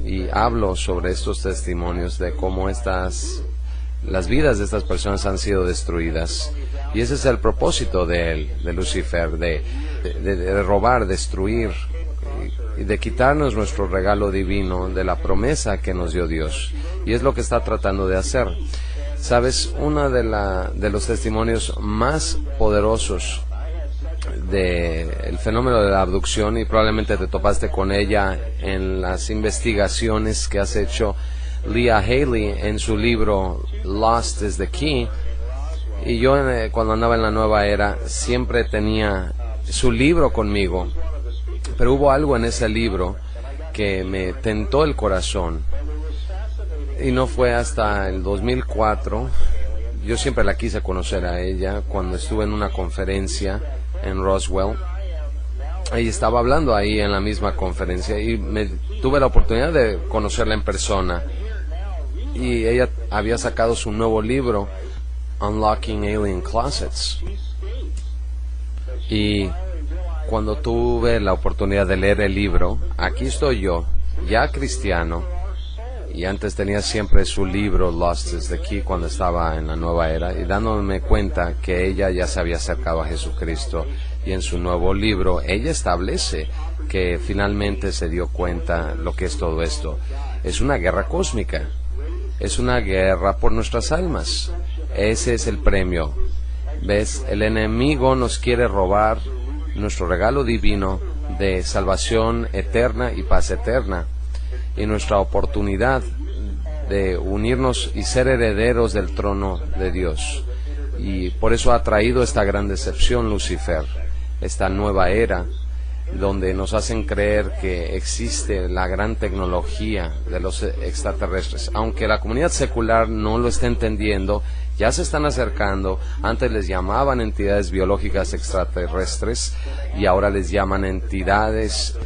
y hablo sobre estos testimonios de cómo las vidas de estas personas han sido destruidas. Y ese es el propósito de él, de Lucifer, de robar, destruir y de quitarnos nuestro regalo divino de la promesa que nos dio Dios. Y es lo que está tratando de hacer. Sabes, uno de los testimonios más poderosos del fenómeno de la abducción, y probablemente te topaste con ella en las investigaciones que has hecho Leah Haley en su libro Lost is the Key. Y yo cuando andaba en la nueva era siempre tenía su libro conmigo, pero hubo algo en ese libro que me tentó el corazón, y no fue hasta el 2004. Yo siempre la quise conocer a ella. Cuando estuve en una conferencia en Roswell, ella estaba hablando ahí en la misma conferencia, y tuve la oportunidad de conocerla en persona, y ella había sacado su nuevo libro, Unlocking Alien Closets. Y cuando tuve la oportunidad de leer el libro, aquí estoy yo, ya cristiano, y antes tenía siempre su libro Lost is the Key cuando estaba en la nueva era, y dándome cuenta que ella ya se había acercado a Jesucristo, y en su nuevo libro ella establece que finalmente se dio cuenta lo que es todo esto. Es una guerra cósmica, es una guerra por nuestras almas. Ese es el premio. ¿Ves? El enemigo nos quiere robar nuestro regalo divino de salvación eterna y paz eterna, y nuestra oportunidad de unirnos y ser herederos del trono de Dios. Y por eso ha traído esta gran decepción Lucifer, esta nueva era, donde nos hacen creer que existe la gran tecnología de los extraterrestres. Aunque la comunidad secular no lo está entendiendo, ya se están acercando. Antes les llamaban entidades biológicas extraterrestres, y ahora les llaman entidades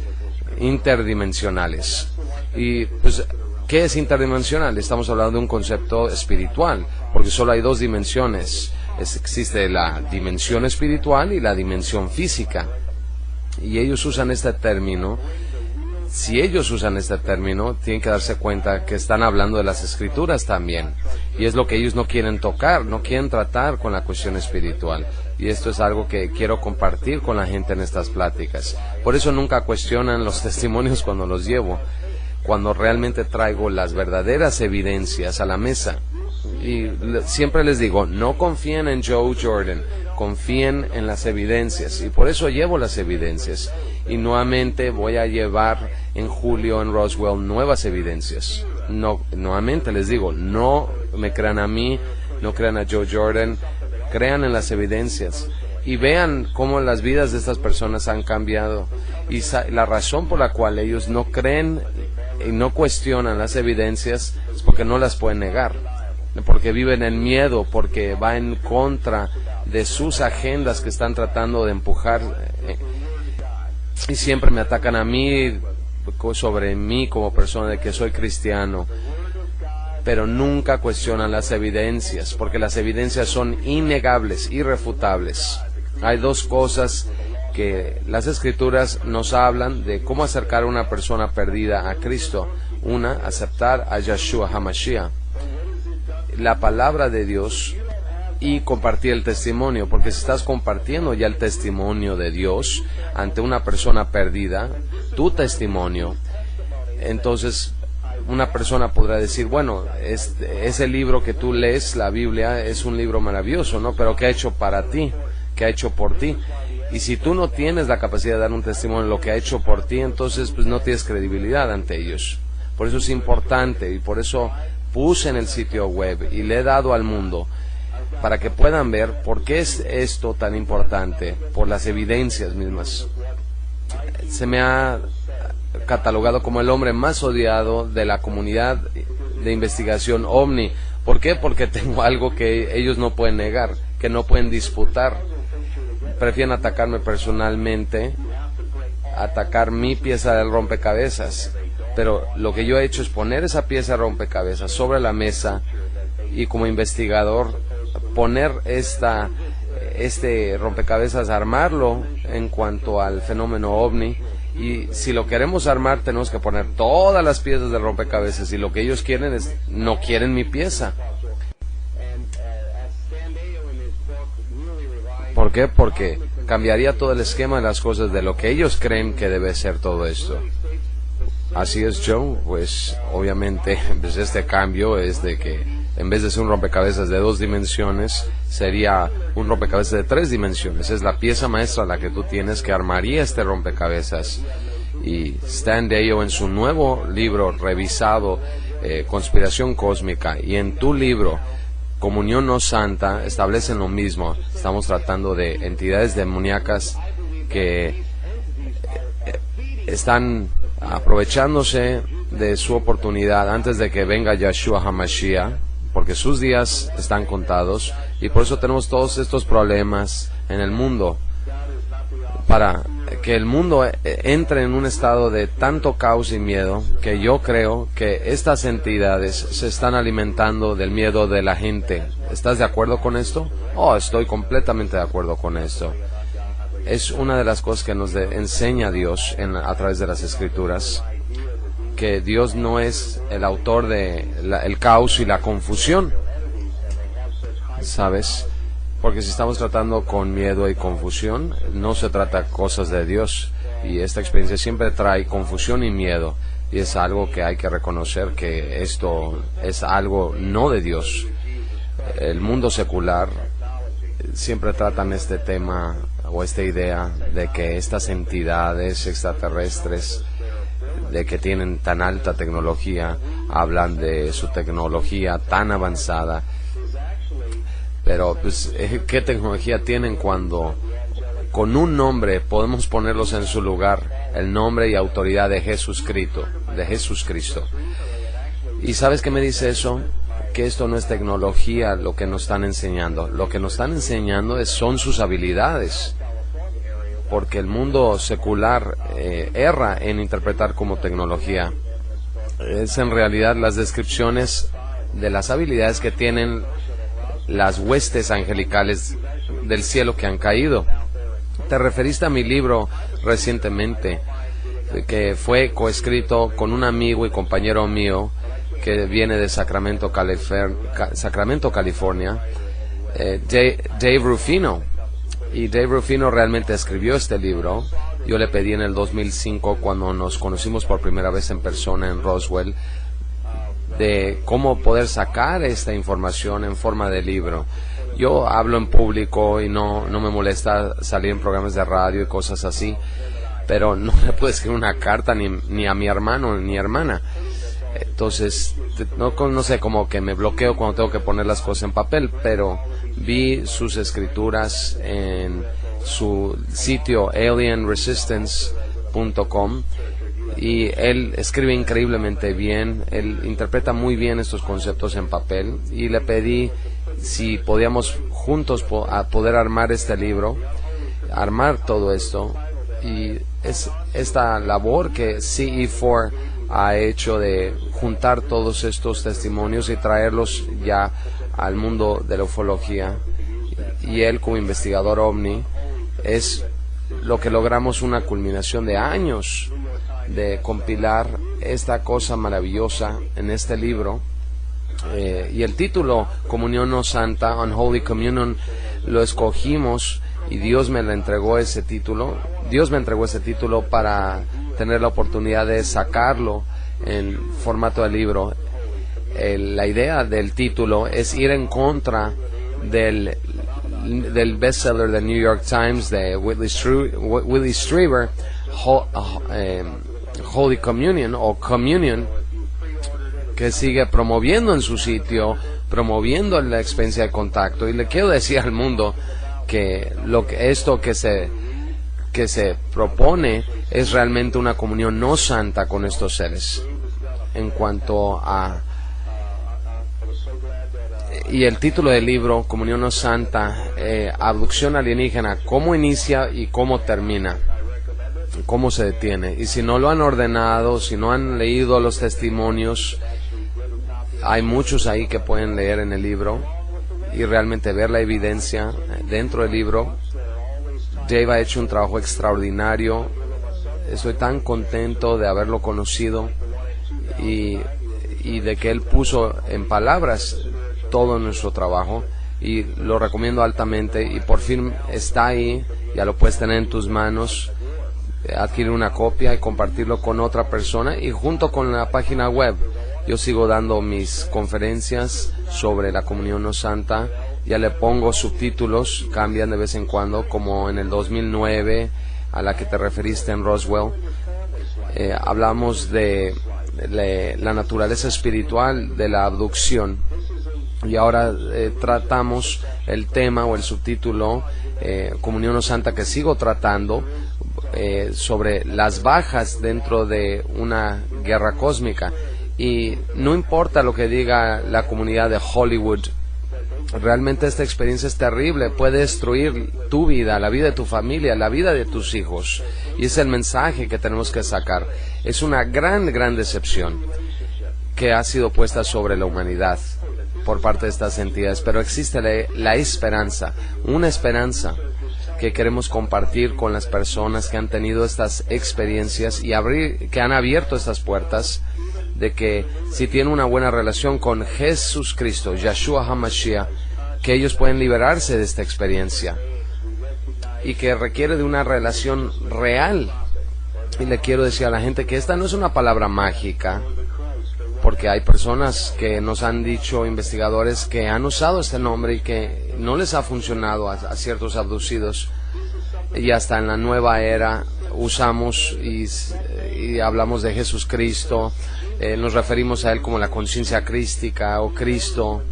interdimensionales. Y pues, ¿qué es interdimensional? Estamos hablando de un concepto espiritual, porque solo hay dos dimensiones. Existe la dimensión espiritual y la dimensión física. Y ellos usan este término. Si ellos usan este término, tienen que darse cuenta que están hablando de las escrituras también. Y es lo que ellos no quieren tocar, no quieren tratar con la cuestión espiritual. Y esto es algo que quiero compartir con la gente en estas pláticas. Por eso nunca cuestionan los testimonios cuando los llevo, cuando realmente traigo las verdaderas evidencias a la mesa. Y siempre les digo, no confíen en Joe Jordan, confíen en las evidencias, y por eso llevo las evidencias. Y nuevamente voy a llevar en julio en Roswell nuevas evidencias. Nuevamente les digo, no me crean a mí, no crean a Joe Jordan, crean en las evidencias y vean cómo las vidas de estas personas han cambiado. Y la razón por la cual ellos no creen y no cuestionan las evidencias es porque no las pueden negar, porque viven en miedo, porque va en contra de sus agendas que están tratando de empujar, y siempre me atacan a mí, sobre mí como persona, de que soy cristiano, pero nunca cuestionan las evidencias, porque las evidencias son innegables, irrefutables. Hay dos cosas que las Escrituras nos hablan de cómo acercar a una persona perdida a Cristo. Una, aceptar a Yeshua HaMashiach, la palabra de Dios, y compartir el testimonio, porque si estás compartiendo ya el testimonio de Dios ante una persona perdida, tu testimonio, entonces una persona podrá decir, bueno, ese libro que tú lees, la Biblia, es un libro maravilloso, ¿no? Pero ¿qué ha hecho para ti? ¿Qué ha hecho por ti? Y si tú no tienes la capacidad de dar un testimonio de lo que ha hecho por ti, entonces pues no tienes credibilidad ante ellos. Por eso es importante, y por eso puse en el sitio web y le he dado al mundo para que puedan ver por qué es esto tan importante, por las evidencias mismas. Se me ha catalogado como el hombre más odiado de la comunidad de investigación OVNI. ¿Por qué? Porque tengo algo que ellos no pueden negar, que no pueden disputar. Prefieren atacarme personalmente, atacar mi pieza del rompecabezas. Pero lo que yo he hecho es poner esa pieza de rompecabezas sobre la mesa y como investigador poner este rompecabezas, armarlo en cuanto al fenómeno OVNI. Y si lo queremos armar, tenemos que poner todas las piezas del rompecabezas, y lo que ellos quieren es, no quieren mi pieza. ¿Por qué? Porque cambiaría todo el esquema de las cosas, de lo que ellos creen que debe ser todo esto. Así es, Joe. Pues obviamente pues este cambio es de que en vez de ser un rompecabezas de 2 dimensiones, sería un rompecabezas de 3 dimensiones. Es la pieza maestra la que tú tienes que armaría este rompecabezas. Y Stan Deyo, en su nuevo libro revisado, Conspiración Cósmica, y en tu libro Comunión No Santa, establecen lo mismo. Estamos tratando de entidades demoníacas que están aprovechándose de su oportunidad antes de que venga Yeshua HaMashiach, porque sus días están contados, y por eso tenemos todos estos problemas en el mundo, para que el mundo entre en un estado de tanto caos y miedo, que yo creo que estas entidades se están alimentando del miedo de la gente. ¿Estás de acuerdo con esto? Oh, estoy completamente de acuerdo con esto. Es una de las cosas que nos enseña Dios a través de las Escrituras, que Dios no es el autor de el caos y la confusión, ¿sabes? Porque si estamos tratando con miedo y confusión, no se trata cosas de Dios, y esta experiencia siempre trae confusión y miedo, y es algo que hay que reconocer, que esto es algo no de Dios. El mundo secular siempre tratan este tema o esta idea de que estas entidades extraterrestres, de que tienen tan alta tecnología, hablan de su tecnología tan avanzada. Pero pues, ¿qué tecnología tienen cuando con un nombre podemos ponerlos en su lugar? El nombre y autoridad de Jesucristo. ¿Y sabes qué me dice eso? Que esto no es tecnología lo que nos están enseñando. Lo que nos están enseñando son sus habilidades. Porque el mundo secular erra en interpretar como tecnología. Es en realidad las descripciones de las habilidades que tienen las huestes angelicales del cielo que han caído. Te referiste a mi libro recientemente, que fue coescrito con un amigo y compañero mío que viene de Sacramento, California, Dave Rufino. Y Dave Rufino realmente escribió este libro. Yo le pedí en el 2005, cuando nos conocimos por primera vez en persona en Roswell, de cómo poder sacar esta información en forma de libro. Yo hablo en público y no me molesta salir en programas de radio y cosas así, pero no le puedo escribir una carta ni a mi hermano ni hermana. Entonces, no sé, como que me bloqueo cuando tengo que poner las cosas en papel, pero vi sus escrituras en su sitio alienresistance.com, y él escribe increíblemente bien, él interpreta muy bien estos conceptos en papel, y le pedí si podíamos juntos poder armar este libro, armar todo esto, y es esta labor que CE4 ha hecho de juntar todos estos testimonios y traerlos ya al mundo de la ufología. Y él, como investigador OVNI, es lo que logramos una culminación de años de compilar esta cosa maravillosa en este libro. Y el título, Comunión No Santa, Unholy Communion, lo escogimos y Dios me entregó ese título. Dios me entregó ese título para tener la oportunidad de sacarlo en formato de libro. La idea del título es ir en contra del bestseller del New York Times de Whitley Strieber, Holy Communion o Communion, que sigue promoviendo en su sitio, promoviendo la experiencia de contacto. Y le quiero decir al mundo que esto que se propone es realmente una comunión no santa con estos seres. En cuanto a... Y el título del libro, Comunión No Santa, Abducción Alienígena, cómo inicia y cómo termina, cómo se detiene. Y si no lo han ordenado, si no han leído los testimonios, hay muchos ahí que pueden leer en el libro y realmente ver la evidencia dentro del libro. Dave ha hecho un trabajo extraordinario. Estoy tan contento de haberlo conocido y de que él puso en palabras todo nuestro trabajo, y lo recomiendo altamente. Y por fin está ahí, ya lo puedes tener en tus manos, adquirir una copia y compartirlo con otra persona. Y junto con la página web, yo sigo dando mis conferencias sobre la comunión no santa. Ya le pongo subtítulos, cambian de vez en cuando, como en el 2009, a la que te referiste en Roswell. Hablamos de la naturaleza espiritual de la abducción. Y ahora tratamos el tema o el subtítulo, Comunión No Santa, que sigo tratando, sobre las bajas dentro de una guerra cósmica. Y no importa lo que diga la comunidad de Hollywood, realmente esta experiencia es terrible, puede destruir tu vida, la vida de tu familia, la vida de tus hijos. Y es el mensaje que tenemos que sacar. Es una gran decepción que ha sido puesta sobre la humanidad por parte de estas entidades, pero existe la esperanza, una esperanza que queremos compartir con las personas que han tenido estas experiencias y que han abierto estas puertas, de que si tienen una buena relación con Jesús Cristo, Yeshua HaMashiach, que ellos pueden liberarse de esta experiencia y que requiere de una relación real. Y le quiero decir a la gente que esta no es una palabra mágica, porque hay personas que nos han dicho, investigadores, que han usado este nombre y que no les ha funcionado a ciertos abducidos. Y hasta en la nueva era usamos y hablamos de Jesús Cristo, nos referimos a Él como la conciencia crística o Cristo,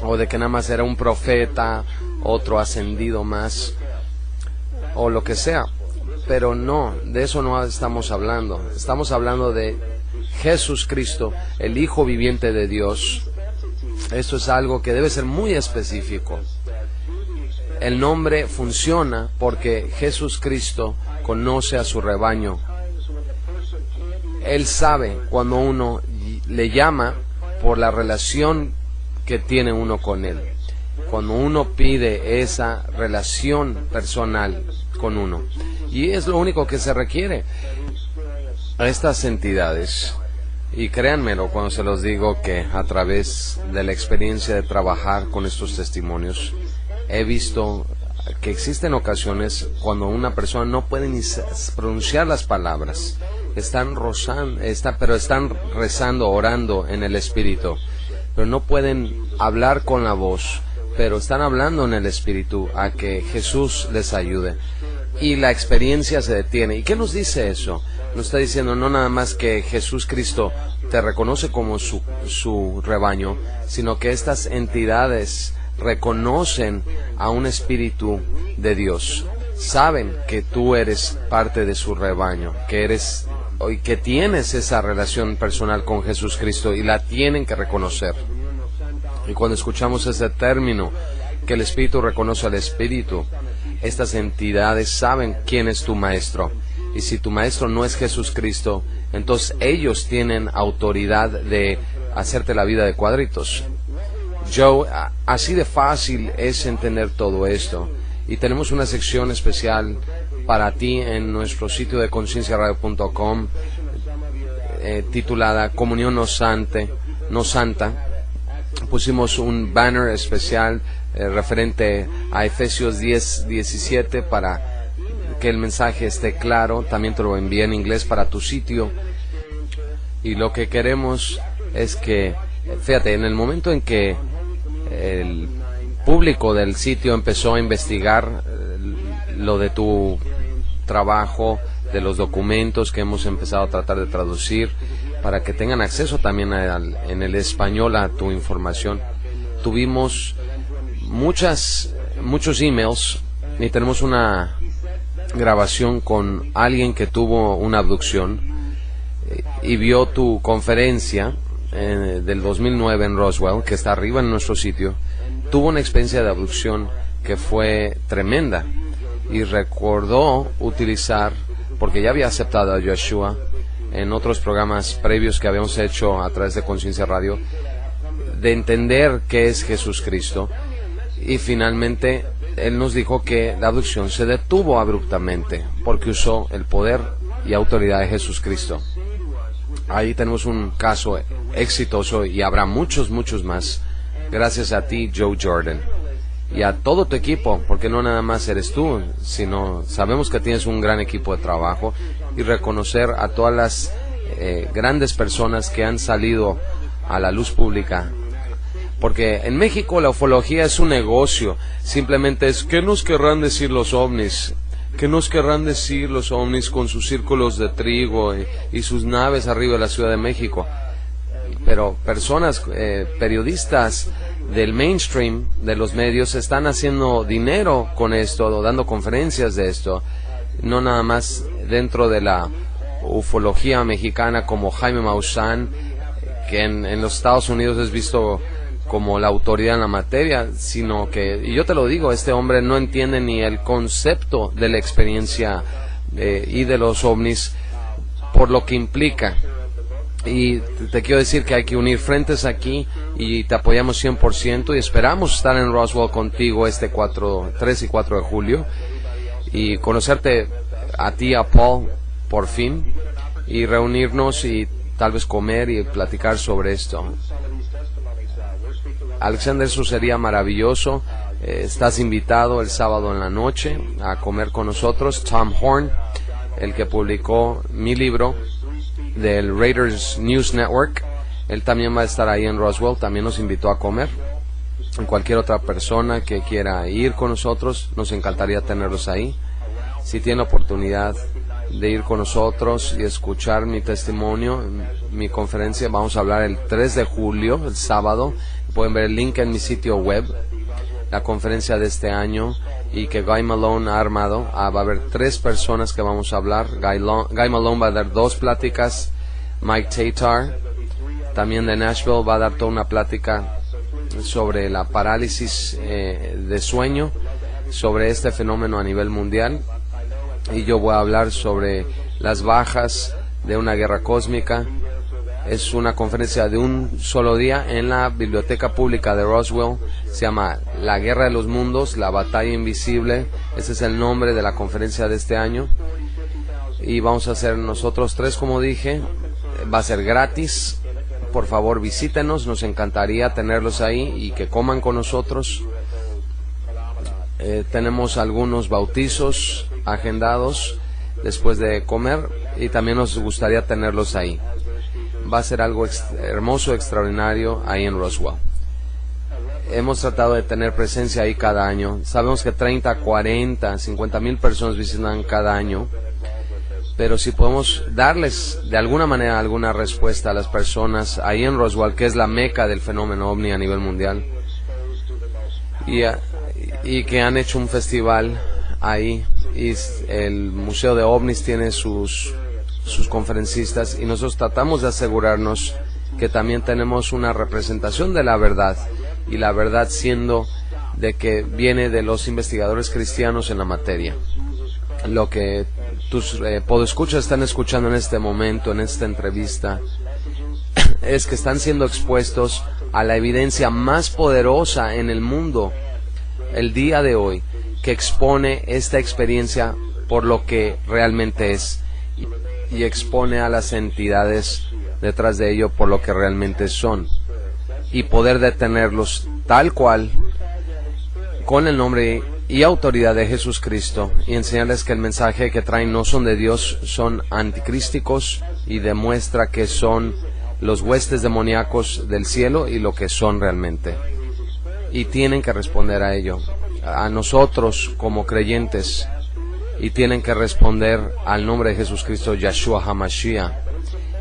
o de que nada más era un profeta, otro ascendido más, o lo que sea. Pero no, de eso no estamos hablando. Estamos hablando de Jesús Cristo, el Hijo viviente de Dios. Esto es algo que debe ser muy específico. El nombre funciona porque Jesús Cristo conoce a su rebaño. Él sabe cuando uno le llama por la relación que tiene uno con Él. Cuando uno pide esa relación personal con uno. Y es lo único que se requiere. A estas entidades, y créanmelo cuando se los digo, que a través de la experiencia de trabajar con estos testimonios, he visto que existen ocasiones cuando una persona no puede ni pronunciar las palabras, pero están rezando, orando en el Espíritu, pero no pueden hablar con la voz, pero están hablando en el Espíritu a que Jesús les ayude, y la experiencia se detiene. ¿Y qué nos dice eso? Nos está diciendo no nada más que Jesús Cristo te reconoce como su rebaño, sino que estas entidades reconocen a un espíritu de Dios. Saben que tú eres parte de su rebaño, que tienes esa relación personal con Jesús Cristo, y la tienen que reconocer. Y cuando escuchamos ese término, que el espíritu reconoce al espíritu, estas entidades saben quién es tu maestro. Y si tu maestro no es Jesús Cristo, entonces ellos tienen autoridad de hacerte la vida de cuadritos. Joe, así de fácil es entender todo esto. Y tenemos una sección especial para ti en nuestro sitio de concienciaradio.com, titulada Comunión no Santa. Pusimos un banner especial referente a Efesios 10:17 para que el mensaje esté claro. También te lo envié en inglés para tu sitio. Y lo que queremos es que, fíjate, en el momento en que el público del sitio empezó a investigar lo de tu trabajo, de los documentos que hemos empezado a tratar de traducir, para que tengan acceso también en el español a tu información. Tuvimos muchos emails y tenemos una grabación con alguien que tuvo una abducción y vio tu conferencia del 2009 en Roswell, que está arriba en nuestro sitio. Tuvo una experiencia de abducción que fue tremenda y recordó utilizar, porque ya había aceptado a Yeshua en otros programas previos que habíamos hecho a través de Conciencia Radio, de entender qué es Jesucristo, y finalmente él nos dijo que la abducción se detuvo abruptamente porque usó el poder y autoridad de Jesucristo. Ahí tenemos un caso exitoso y habrá muchos más, gracias a ti, Joe Jordan, y a todo tu equipo, porque no nada más eres tú, sino sabemos que tienes un gran equipo de trabajo, y reconocer a todas las grandes personas que han salido a la luz pública, porque en México la ufología es un negocio. Simplemente es, ¿qué nos querrán decir los ovnis? ¿Qué nos querrán decir los ovnis con sus círculos de trigo y sus naves arriba de la Ciudad de México? Pero personas, periodistas del mainstream, de los medios, están haciendo dinero con esto, dando conferencias de esto, no nada más dentro de la ufología mexicana como Jaime Maussan, que en los Estados Unidos es visto como la autoridad en la materia, sino que, y yo te lo digo, este hombre no entiende ni el concepto de la experiencia y de los ovnis, por lo que implica. Y te quiero decir que hay que unir frentes aquí, y te apoyamos 100%, y esperamos estar en Roswell contigo este 3 y 4 de julio, y conocerte a ti, a Paul, por fin, y reunirnos y tal vez comer y platicar sobre esto. Alexander, eso sería maravilloso. Estás invitado el sábado en la noche a comer con nosotros. Tom Horn, el que publicó mi libro del Raiders News Network, él también va a estar ahí en Roswell, también nos invitó a comer. Cualquier otra persona que quiera ir con nosotros, nos encantaría tenerlos ahí. Si tienen la oportunidad de ir con nosotros y escuchar mi testimonio, mi conferencia, vamos a hablar el 3 de julio, el sábado. Pueden ver el link en mi sitio web, la conferencia de este año, y que Guy Malone ha armado. Va a haber 3 personas que vamos a hablar. Guy Malone va a dar 2 pláticas. Mike Tatar, también de Nashville, va a dar toda una plática sobre la parálisis de sueño, sobre este fenómeno a nivel mundial. Y yo voy a hablar sobre las bajas de una guerra cósmica. Es una conferencia de un solo día en la Biblioteca Pública de Roswell. Se llama La Guerra de los Mundos, la Batalla Invisible. Ese es el nombre de la conferencia de este año. Y vamos a hacer nosotros 3, como dije. Va a ser gratis. Por favor, visítenos. Nos encantaría tenerlos ahí y que coman con nosotros. Tenemos algunos bautizos agendados después de comer, y también nos gustaría tenerlos ahí. Va a ser algo hermoso, extraordinario ahí en Roswell. Hemos tratado de tener presencia ahí cada año. Sabemos que 30, 40, 50 mil personas visitan cada año, pero si podemos darles de alguna manera alguna respuesta a las personas ahí en Roswell, que es la meca del fenómeno ovni a nivel mundial, y que han hecho un festival ahí, y el Museo de OVNIs tiene sus conferencistas, y nosotros tratamos de asegurarnos que también tenemos una representación de la verdad, y la verdad siendo de que viene de los investigadores cristianos en la materia. Lo que tus podescuchas están escuchando en este momento, en esta entrevista, es que están siendo expuestos a la evidencia más poderosa en el mundo el día de hoy, que expone esta experiencia por lo que realmente es y expone a las entidades detrás de ello por lo que realmente son, y poder detenerlos tal cual con el nombre y autoridad de Jesucristo, y enseñarles que el mensaje que traen no son de Dios, son anticrísticos, y demuestra que son los huestes demoníacos del cielo y lo que son realmente, y tienen que responder a ello, a nosotros como creyentes, y tienen que responder al nombre de Jesucristo, Yeshua HaMashiach,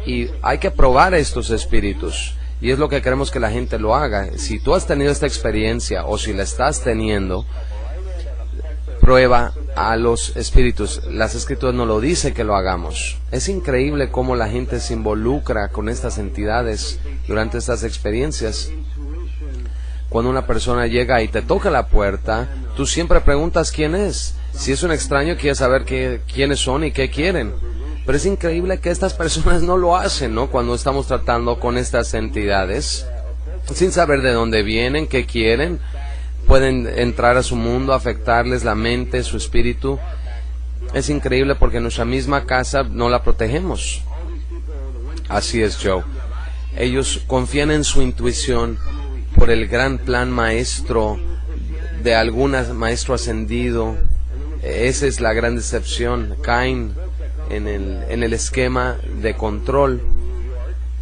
y hay que probar estos espíritus, y es lo que queremos que la gente lo haga. Si tú has tenido esta experiencia, o si la estás teniendo, prueba a los espíritus. Las Escrituras nos lo dice que lo hagamos. Es increíble cómo la gente se involucra con estas entidades durante estas experiencias. Cuando una persona llega y te toca la puerta, tú siempre preguntas quién es. Si es un extraño, quieres saber quiénes son y qué quieren. Pero es increíble que estas personas no lo hacen, ¿no? Cuando estamos tratando con estas entidades, sin saber de dónde vienen, qué quieren, pueden entrar a su mundo, afectarles la mente, su espíritu. Es increíble porque nuestra misma casa no la protegemos. Así es, Joe. Ellos confían en su intuición por el gran plan maestro de algún maestro ascendido. Esa es la gran decepción. Caen en el esquema de control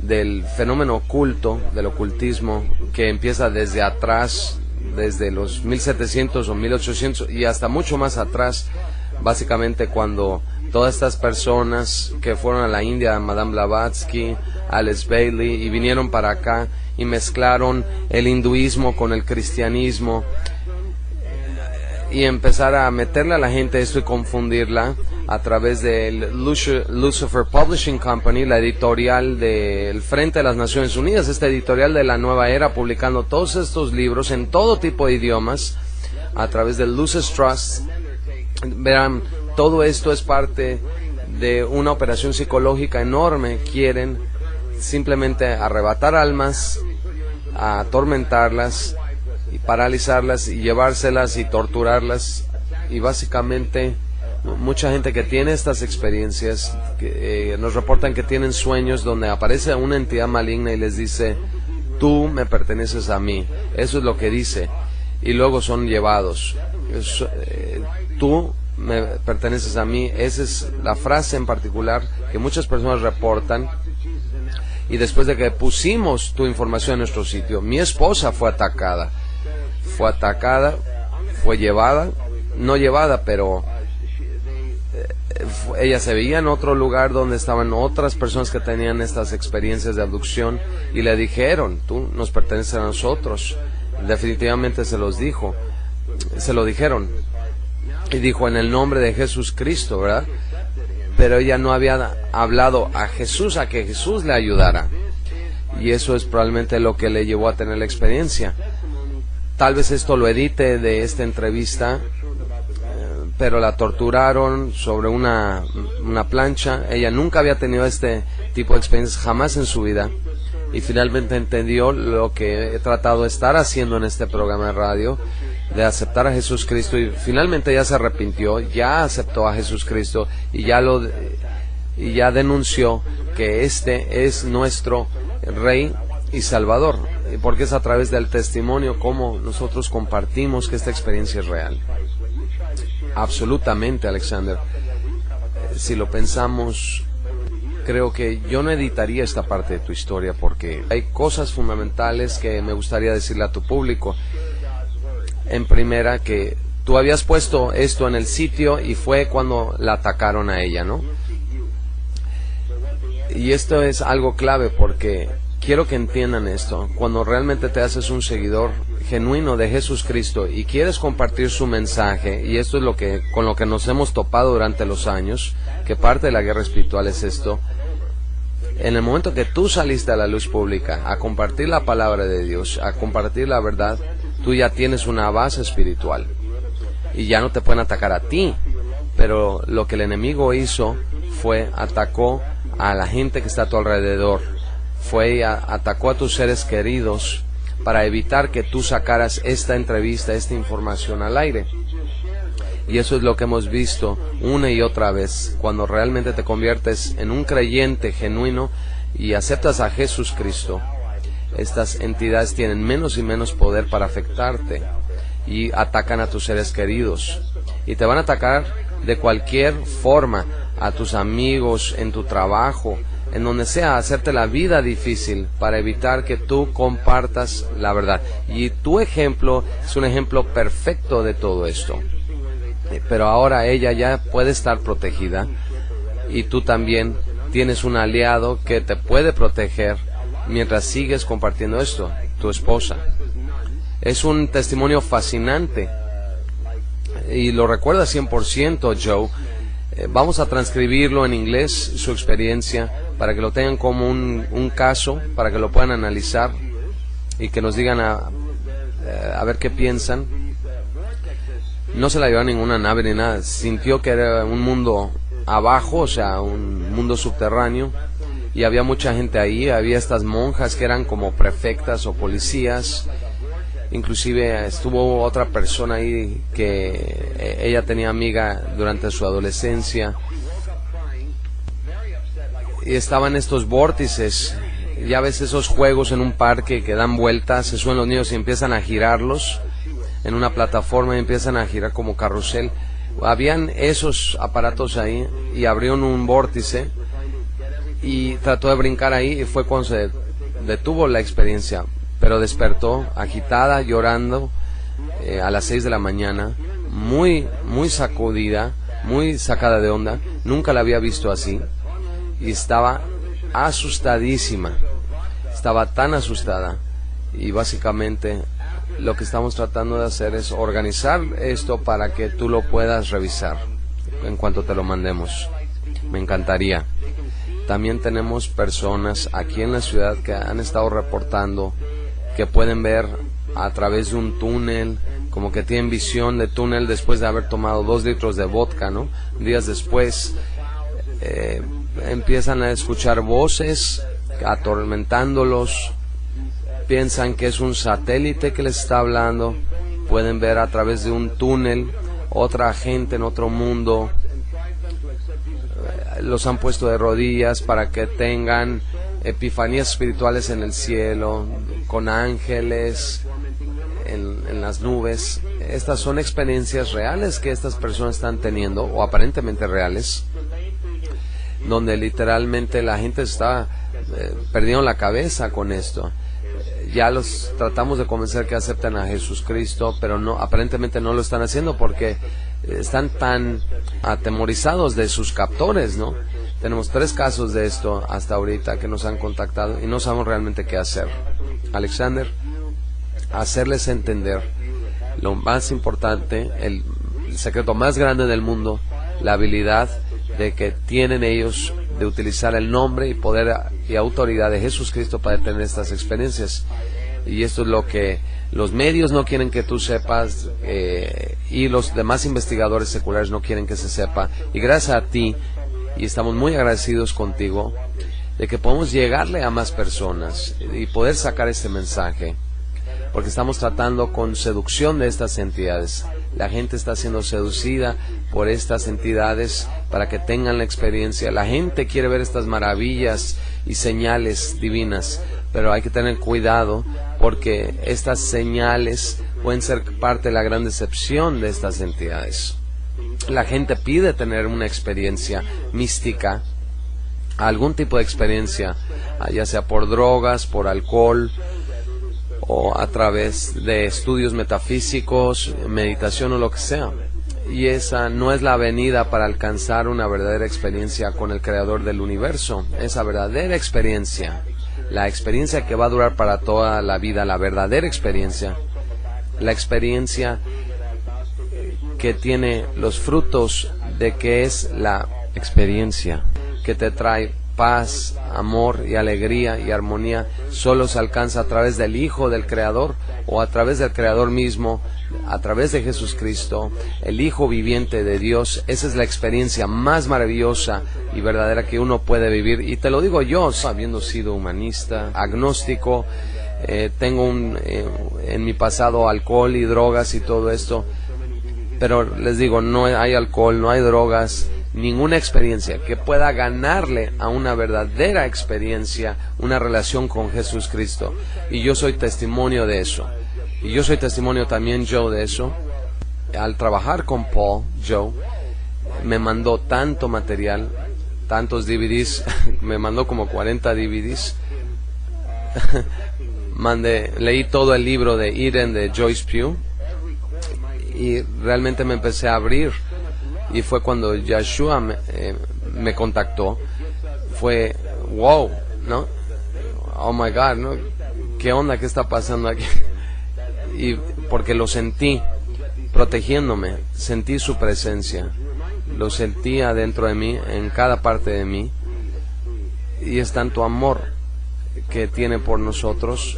del fenómeno oculto, del ocultismo, que empieza desde atrás, desde los 1700 o 1800 y hasta mucho más atrás, básicamente cuando todas estas personas que fueron a la India, Madame Blavatsky, Alice Bailey, y vinieron para acá y mezclaron el hinduismo con el cristianismo y empezar a meterle a la gente esto y confundirla a través de Lucifer Publishing Company, la editorial del Frente de las Naciones Unidas, esta editorial de la nueva era, publicando todos estos libros en todo tipo de idiomas a través del Lucis Trust. Verán, todo esto es parte de una operación psicológica enorme. Quieren simplemente arrebatar almas, atormentarlas y paralizarlas y llevárselas y torturarlas, y básicamente mucha gente que tiene estas experiencias nos reportan que tienen sueños donde aparece una entidad maligna y les dice: tú me perteneces a mí. Eso es lo que dice, y luego son llevados. Tú me perteneces a mí. Esa es la frase en particular que muchas personas reportan. Y después de que pusimos tu información en nuestro sitio, mi esposa fue atacada, fue llevada, no llevada, pero ella se veía en otro lugar donde estaban otras personas que tenían estas experiencias de abducción, y le dijeron: tú nos perteneces a nosotros. Definitivamente se lo dijeron, y dijo: en el nombre de Jesucristo, ¿verdad? Pero ella no había hablado a Jesús, a que Jesús le ayudara, y eso es probablemente lo que le llevó a tener la experiencia. Tal vez esto lo edite de esta entrevista, pero la torturaron sobre una plancha. Ella nunca había tenido este tipo de experiencias, jamás en su vida, y finalmente entendió lo que he tratado de estar haciendo en este programa de radio, de aceptar a Jesucristo, y finalmente ya se arrepintió, ya aceptó a Jesucristo, y ya denunció que este es nuestro Rey y Salvador, porque es a través del testimonio como nosotros compartimos que esta experiencia es real. Absolutamente, Alexander. Si lo pensamos, creo que yo no editaría esta parte de tu historia, porque hay cosas fundamentales que me gustaría decirle a tu público. En primera, que tú habías puesto esto en el sitio y fue cuando la atacaron a ella, ¿no? Y esto es algo clave, porque quiero que entiendan esto. Cuando realmente te haces un seguidor genuino de Jesucristo y quieres compartir su mensaje, y esto es con lo que nos hemos topado durante los años, que parte de la guerra espiritual es esto. En el momento que tú saliste a la luz pública a compartir la palabra de Dios, a compartir la verdad, tú ya tienes una base espiritual y ya no te pueden atacar a ti. Pero lo que el enemigo hizo fue atacó a la gente que está a tu alrededor, atacó a tus seres queridos para evitar que tú sacaras esta entrevista, esta información al aire. Y eso es lo que hemos visto una y otra vez. Cuando realmente te conviertes en un creyente genuino y aceptas a Jesús Cristo, estas entidades tienen menos y menos poder para afectarte y atacan a tus seres queridos. Y te van a atacar de cualquier forma, a tus amigos, en tu trabajo, en donde sea, hacerte la vida difícil para evitar que tú compartas la verdad. Y tu ejemplo es un ejemplo perfecto de todo esto. Pero ahora ella ya puede estar protegida y tú también tienes un aliado que te puede proteger mientras sigues compartiendo esto, tu esposa. Es un testimonio fascinante y lo recuerda 100% Joe. Vamos a transcribirlo en inglés, su experiencia, para que lo tengan como un caso, para que lo puedan analizar y que nos digan a ver qué piensan. No se la llevó a ninguna nave ni nada, sintió que era un mundo abajo, o sea, un mundo subterráneo, y había mucha gente ahí. Había estas monjas que eran como prefectas o policías. Inclusive estuvo otra persona ahí que ella tenía amiga durante su adolescencia. Y estaban estos vórtices. Ya ves esos juegos en un parque que dan vueltas, se suben los niños y empiezan a girarlos en una plataforma y empiezan a girar como carrusel. Habían esos aparatos ahí y abrieron un vórtice y trató de brincar ahí y fue cuando se detuvo la experiencia. Pero despertó agitada, llorando, a las 6 de la mañana, muy sacudida, muy sacada de onda. Nunca la había visto así y estaba asustadísima, estaba tan asustada. Y básicamente lo que estamos tratando de hacer es organizar esto para que tú lo puedas revisar en cuanto te lo mandemos. Me encantaría. También tenemos personas aquí en la ciudad que han estado reportando que pueden ver a través de un túnel, como que tienen visión de túnel después de haber tomado 2 litros de vodka, ¿no? Días después empiezan a escuchar voces atormentándolos, piensan que es un satélite que les está hablando, pueden ver a través de un túnel otra gente en otro mundo. Los han puesto de rodillas para que tengan epifanías espirituales en el cielo, con ángeles en las nubes. Estas son experiencias reales que estas personas están teniendo, o aparentemente reales, donde literalmente la gente está perdiendo la cabeza con esto. Ya los tratamos de convencer que acepten a Jesucristo, pero no, aparentemente no lo están haciendo porque están tan atemorizados de sus captores, ¿no? Tenemos 3 casos de esto hasta ahorita que nos han contactado y no sabemos realmente qué hacer. Alexander, hacerles entender lo más importante, el secreto más grande del mundo, la habilidad de que tienen ellos de utilizar el nombre y poder y autoridad de Jesucristo para tener estas experiencias. Y esto es lo que los medios no quieren que tú sepas, y los demás investigadores seculares no quieren que se sepa. Y gracias a ti, y estamos muy agradecidos contigo, de que podemos llegarle a más personas y poder sacar este mensaje, porque estamos tratando con seducción de estas entidades. La gente está siendo seducida por estas entidades para que tengan la experiencia. La gente quiere ver estas maravillas y señales divinas, pero hay que tener cuidado porque estas señales pueden ser parte de la gran decepción de estas entidades. La gente pide tener una experiencia mística, algún tipo de experiencia, ya sea por drogas, por alcohol, o a través de estudios metafísicos, meditación o lo que sea. Y esa no es la avenida para alcanzar una verdadera experiencia con el Creador del universo. Esa verdadera experiencia, la experiencia que va a durar para toda la vida, la verdadera experiencia, la experiencia que tiene los frutos de que es la experiencia que te trae paz, amor y alegría y armonía, solo se alcanza a través del Hijo del Creador o a través del Creador mismo, a través de Jesucristo, el Hijo viviente de Dios. Esa es la experiencia más maravillosa y verdadera que uno puede vivir. Y te lo digo yo, habiendo sido humanista, agnóstico, tengo en mi pasado alcohol y drogas y todo esto. Pero les digo, no hay alcohol, no hay drogas, ninguna experiencia que pueda ganarle a una verdadera experiencia, una relación con Jesús Cristo. Y yo soy testimonio de eso. Y yo soy testimonio también, Joe, de eso. Al trabajar con Paul, Joe me mandó tanto material, tantos DVDs, me mandó como 40 DVDs. Leí todo el libro de Eden de Joyce Pugh y realmente me empecé a abrir, y fue cuando Yeshua me contactó. Fue wow, ¿no? Oh my God, ¿no? ¿Qué onda? ¿Qué está pasando aquí? Y porque lo sentí protegiéndome, sentí su presencia, lo sentí adentro de mí, en cada parte de mí, y es tanto amor que tiene por nosotros,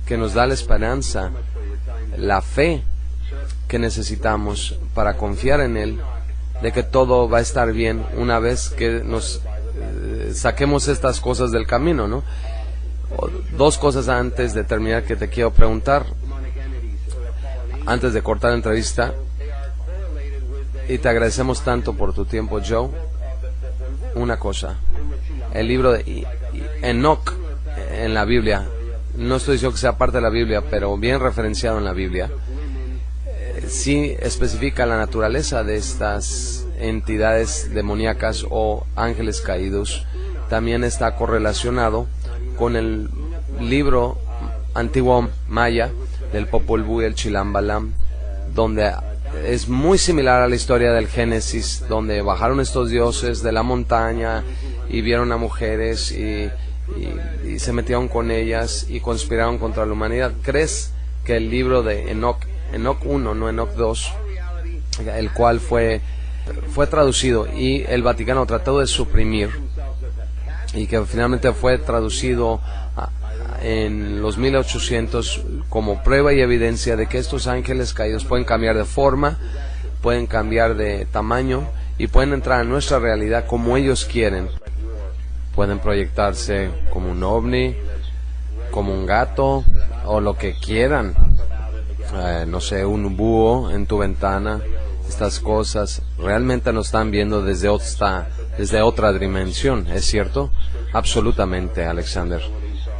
que nos da la esperanza, la fe que necesitamos para confiar en Él, de que todo va a estar bien una vez que nos saquemos estas cosas del camino, ¿no? Dos cosas antes de terminar que te quiero preguntar, antes de cortar la entrevista, y te agradecemos tanto por tu tiempo, Joe. Una cosa, el libro de Enoch en la Biblia, no estoy diciendo que sea parte de la Biblia, pero bien referenciado en la Biblia, sí especifica la naturaleza de estas entidades demoníacas o ángeles caídos. También está correlacionado con el libro antiguo maya del Popol Vuh y el Chilam Balam, donde es muy similar a la historia del Génesis, donde bajaron estos dioses de la montaña y vieron a mujeres y se metieron con ellas y conspiraron contra la humanidad. ¿Crees que el libro de Enoch 1, no Enoch 2, el cual fue traducido y el Vaticano trató de suprimir, y que finalmente fue traducido en los 1800 como prueba y evidencia de que estos ángeles caídos pueden cambiar de forma, pueden cambiar de tamaño y pueden entrar a nuestra realidad como ellos quieren? Pueden proyectarse como un ovni, como un gato o lo que quieran, no sé, un búho en tu ventana. Estas cosas realmente nos están viendo desde otra dimensión, ¿es cierto? Absolutamente, Alexander.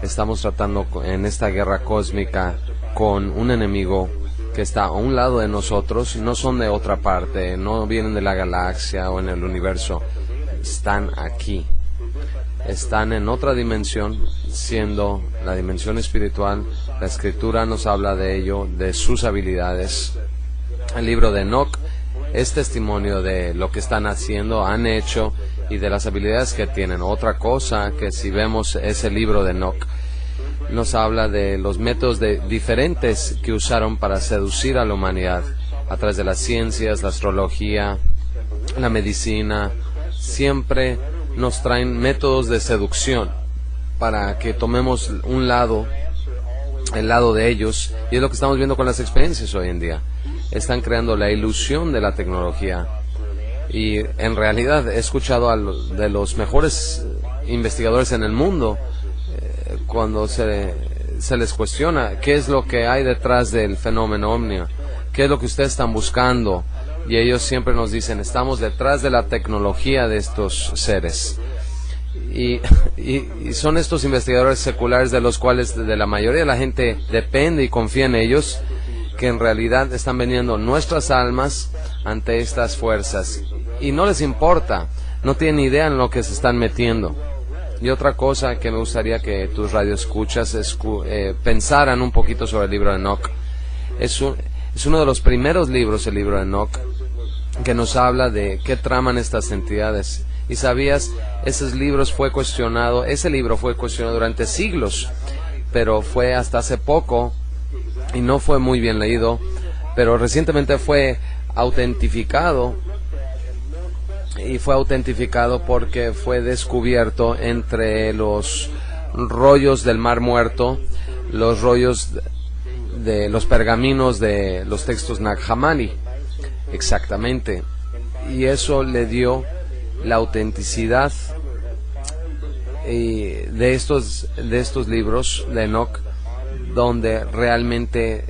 Estamos tratando en esta guerra cósmica con un enemigo que está a un lado de nosotros. No son de otra parte, no vienen de la galaxia o en el universo, están aquí, están en otra dimensión, siendo la dimensión espiritual. La Escritura nos habla de ello, de sus habilidades. El libro de Enoch es testimonio de lo que están haciendo, han hecho, y de las habilidades que tienen. Otra cosa que si vemos ese libro de Enoch, nos habla de los métodos diferentes que usaron para seducir a la humanidad, a través de las ciencias, la astrología, la medicina. Siempre nos traen métodos de seducción para que tomemos un lado, el lado de ellos, y es lo que estamos viendo con las experiencias hoy en día. Están creando la ilusión de la tecnología, y en realidad he escuchado de los mejores investigadores en el mundo, cuando se les cuestiona qué es lo que hay detrás del fenómeno ovni, qué es lo que ustedes están buscando, y ellos siempre nos dicen: estamos detrás de la tecnología de estos seres. Y son estos investigadores seculares, de los cuales de la mayoría de la gente depende y confía en ellos, que en realidad están vendiendo nuestras almas ante estas fuerzas, y no les importa, no tienen idea en lo que se están metiendo. Y otra cosa que me gustaría que tus radioescuchas pensaran un poquito sobre el libro de Enoch. Es uno de los primeros libros, el libro de Enoch, que nos habla de qué traman estas entidades. Y sabías, ese libro fue cuestionado durante siglos, pero fue hasta hace poco, y no fue muy bien leído, pero recientemente fue autentificado, y fue autentificado porque fue descubierto entre los rollos del Mar Muerto, los rollos de los pergaminos de los textos Nag Hammadi, exactamente, y eso le dio la autenticidad de estos libros de Enoch, donde realmente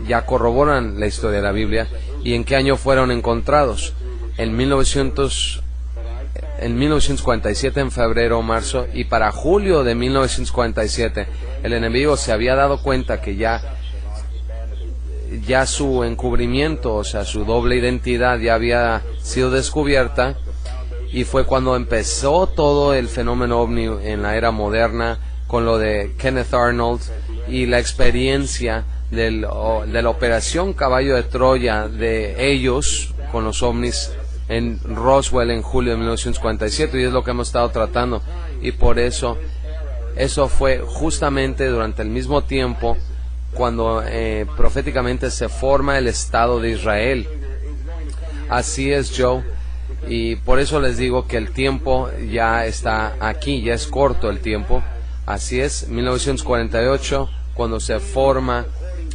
ya corroboran la historia de la Biblia, ¿Y en qué año fueron encontrados? En 1947, en febrero o marzo, y para julio de 1947 el enemigo se había dado cuenta que ya su encubrimiento, o sea, su doble identidad ya había sido descubierta, y fue cuando empezó todo el fenómeno ovni en la era moderna, con lo de Kenneth Arnold y la experiencia de la operación Caballo de Troya de ellos con los ovnis en Roswell en julio de 1947, y es lo que hemos estado tratando. Y por eso fue justamente durante el mismo tiempo cuando proféticamente se forma el Estado de Israel. Así es, Joe, y por eso les digo que el tiempo ya está aquí, ya es corto el tiempo. Así es, 1948, cuando se forma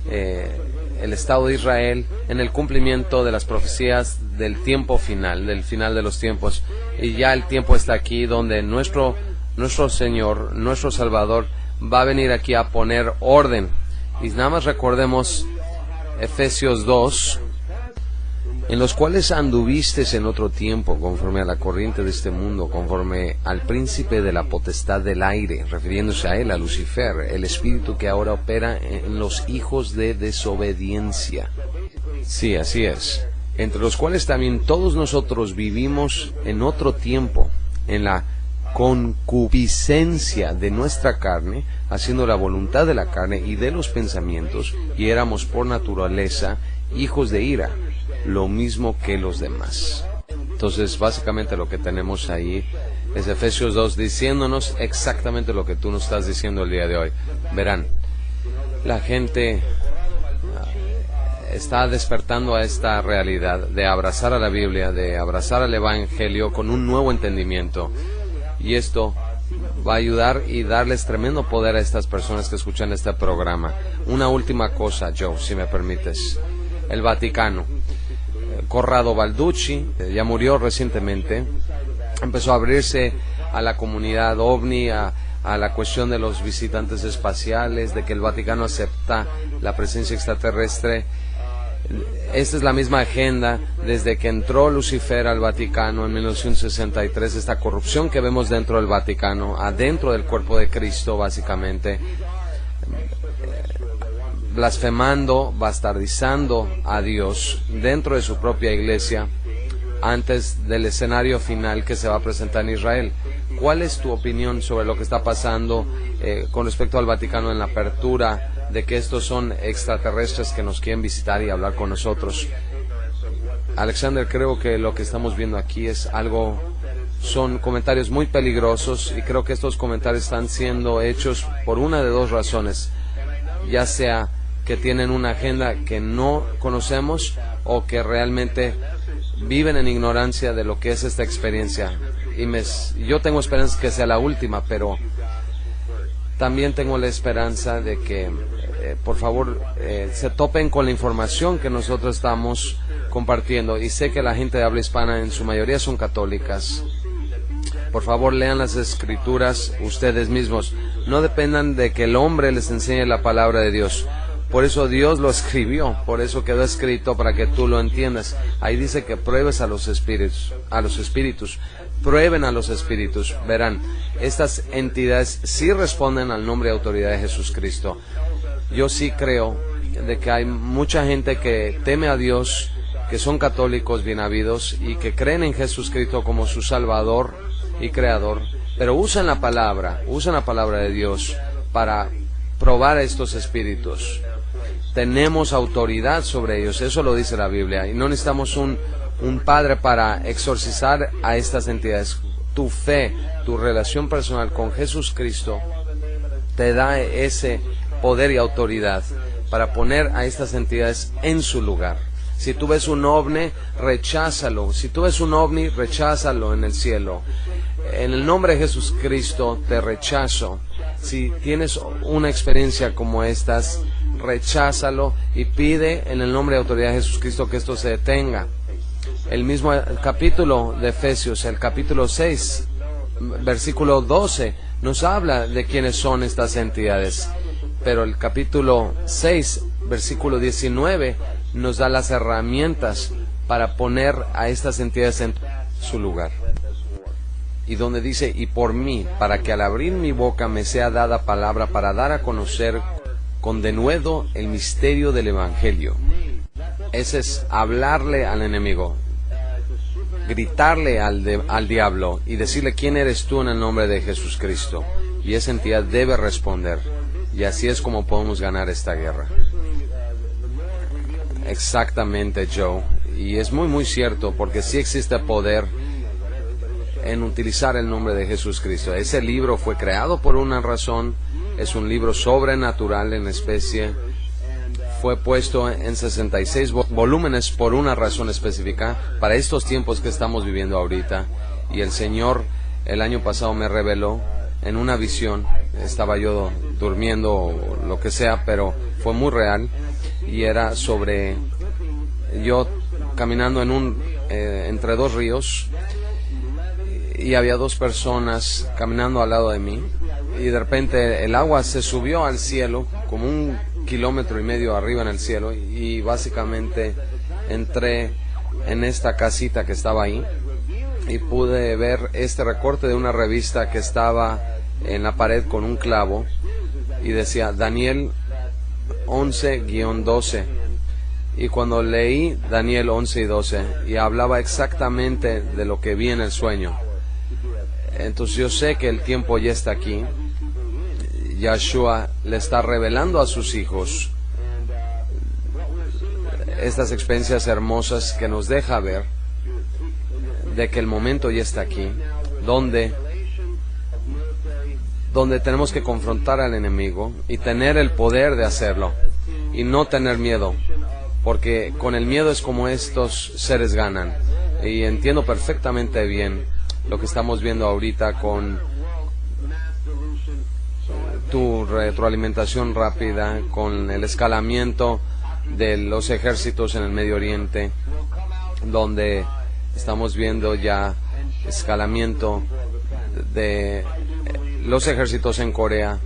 el Estado de Israel, en el cumplimiento de las profecías del tiempo final, del final de los tiempos. Y ya el tiempo está aquí, donde nuestro Señor, nuestro Salvador, va a venir aquí a poner orden. Y nada más recordemos Efesios 2, en los cuales anduvistes en otro tiempo, conforme a la corriente de este mundo, conforme al príncipe de la potestad del aire, refiriéndose a él, a Lucifer, el espíritu que ahora opera en los hijos de desobediencia. Sí, así es. Entre los cuales también todos nosotros vivimos en otro tiempo, en la concupiscencia de nuestra carne, haciendo la voluntad de la carne y de los pensamientos, y éramos por naturaleza hijos de ira, lo mismo que los demás. Entonces, básicamente lo que tenemos ahí es Efesios 2 diciéndonos exactamente lo que tú nos estás diciendo el día de hoy. Verán, la gente está despertando a esta realidad de abrazar a la Biblia, de abrazar al Evangelio con un nuevo entendimiento, y esto va a ayudar y darles tremendo poder a estas personas que escuchan este programa. Una última cosa, Joe, si me permites. El Vaticano. Corrado Balducci, ya murió recientemente, empezó a abrirse a la comunidad ovni, a la cuestión de los visitantes espaciales, de que el Vaticano acepta la presencia extraterrestre. Esta es la misma agenda desde que entró Lucifer al Vaticano en 1963, esta corrupción que vemos dentro del Vaticano, adentro del cuerpo de Cristo, básicamente, blasfemando, bastardizando a Dios dentro de su propia iglesia antes del escenario final que se va a presentar en Israel. ¿Cuál es tu opinión sobre lo que está pasando con respecto al Vaticano en la apertura de que estos son extraterrestres que nos quieren visitar y hablar con nosotros? Alexander, creo que lo que estamos viendo aquí son comentarios muy peligrosos, y creo que estos comentarios están siendo hechos por una de dos razones, ya sea que tienen una agenda que no conocemos o que realmente viven en ignorancia de lo que es esta experiencia. Y yo tengo esperanza que sea la última, pero también tengo la esperanza de que por favor se topen con la información que nosotros estamos compartiendo, y sé que la gente de habla hispana en su mayoría son católicas. Por favor, lean las escrituras ustedes mismos, no dependan de que el hombre les enseñe la palabra de Dios. Por eso Dios lo escribió, por eso quedó escrito, para que tú lo entiendas. Ahí dice que pruebes a los espíritus, prueben a los espíritus. Verán, estas entidades sí responden al nombre y autoridad de Jesucristo. Yo sí creo de que hay mucha gente que teme a Dios, que son católicos bien habidos y que creen en Jesucristo como su Salvador y Creador, pero usan la palabra de Dios para probar a estos espíritus. Tenemos autoridad sobre ellos, eso lo dice la Biblia, y no necesitamos un padre para exorcizar a estas entidades. Tu fe, tu relación personal con Jesucristo te da ese poder y autoridad para poner a estas entidades en su lugar. Si tú ves un ovni, recházalo. Si tú ves un ovni, recházalo en el cielo. En el nombre de Jesucristo te rechazo. Si tienes una experiencia como estas, recházalo y pide en el nombre de autoridad de Jesucristo que esto se detenga. El mismo capítulo de Efesios, el capítulo 6, versículo 12, nos habla de quiénes son estas entidades. Pero el capítulo 6, versículo 19, nos da las herramientas para poner a estas entidades en su lugar. Y donde dice, y por mí, para que al abrir mi boca me sea dada palabra para dar a conocer con denuedo el misterio del Evangelio. Ese es hablarle al enemigo, gritarle al diablo y decirle quién eres tú en el nombre de Jesucristo. Y esa entidad debe responder. Y así es como podemos ganar esta guerra. Exactamente, Joe. Y es muy cierto, porque sí existe poder en utilizar el nombre de Jesucristo. Ese libro fue creado por una razón, es un libro sobrenatural en especie, fue puesto en 66 volúmenes por una razón específica, para estos tiempos que estamos viviendo ahorita. Y el Señor el año pasado me reveló en una visión, estaba yo durmiendo o lo que sea, pero fue muy real, y era sobre yo caminando entre dos ríos, y había dos personas caminando al lado de mí, y de repente el agua se subió al cielo, como 1,5 kilómetros arriba en el cielo, y básicamente entré en esta casita que estaba ahí, y pude ver este recorte de una revista que estaba en la pared con un clavo, y decía Daniel 11-12, y cuando leí Daniel 11 y 12, y hablaba exactamente de lo que vi en el sueño, entonces yo sé que el tiempo ya está aquí. Yahshua le está revelando a sus hijos estas experiencias hermosas que nos deja ver de que el momento ya está aquí, donde tenemos que confrontar al enemigo y tener el poder de hacerlo y no tener miedo, porque con el miedo es como estos seres ganan. Y entiendo perfectamente bien lo que estamos viendo ahorita con tu retroalimentación rápida, con el escalamiento de los ejércitos en el Medio Oriente, donde estamos viendo ya escalamiento de los ejércitos en Corea.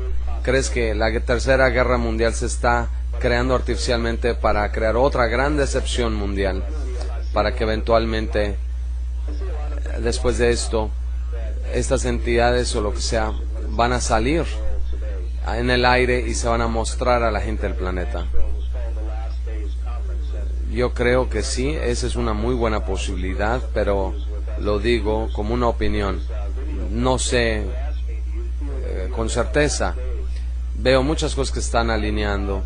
¿Crees que la tercera guerra mundial se está creando artificialmente para crear otra gran decepción mundial, para que eventualmente después de esto estas entidades o lo que sea van a salir en el aire y se van a mostrar a la gente del planeta? Yo creo que sí, esa es una muy buena posibilidad, pero lo digo como una opinión. No sé con certeza. Veo muchas cosas que están alineando,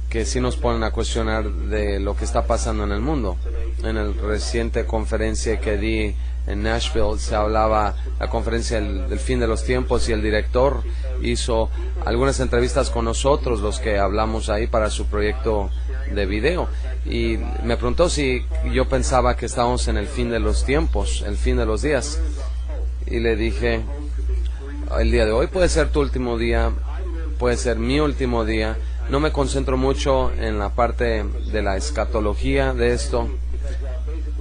que sí nos ponen a cuestionar de lo que está pasando en el mundo. En la reciente conferencia que di en Nashville se hablaba la conferencia del fin de los tiempos, y el director hizo algunas entrevistas con nosotros, los que hablamos ahí para su proyecto de video, y me preguntó si yo pensaba que estábamos en el fin de los tiempos, el fin de los días, y le dije, el día de hoy puede ser tu último día, puede ser mi último día. No me concentro mucho en la parte de la escatología de esto,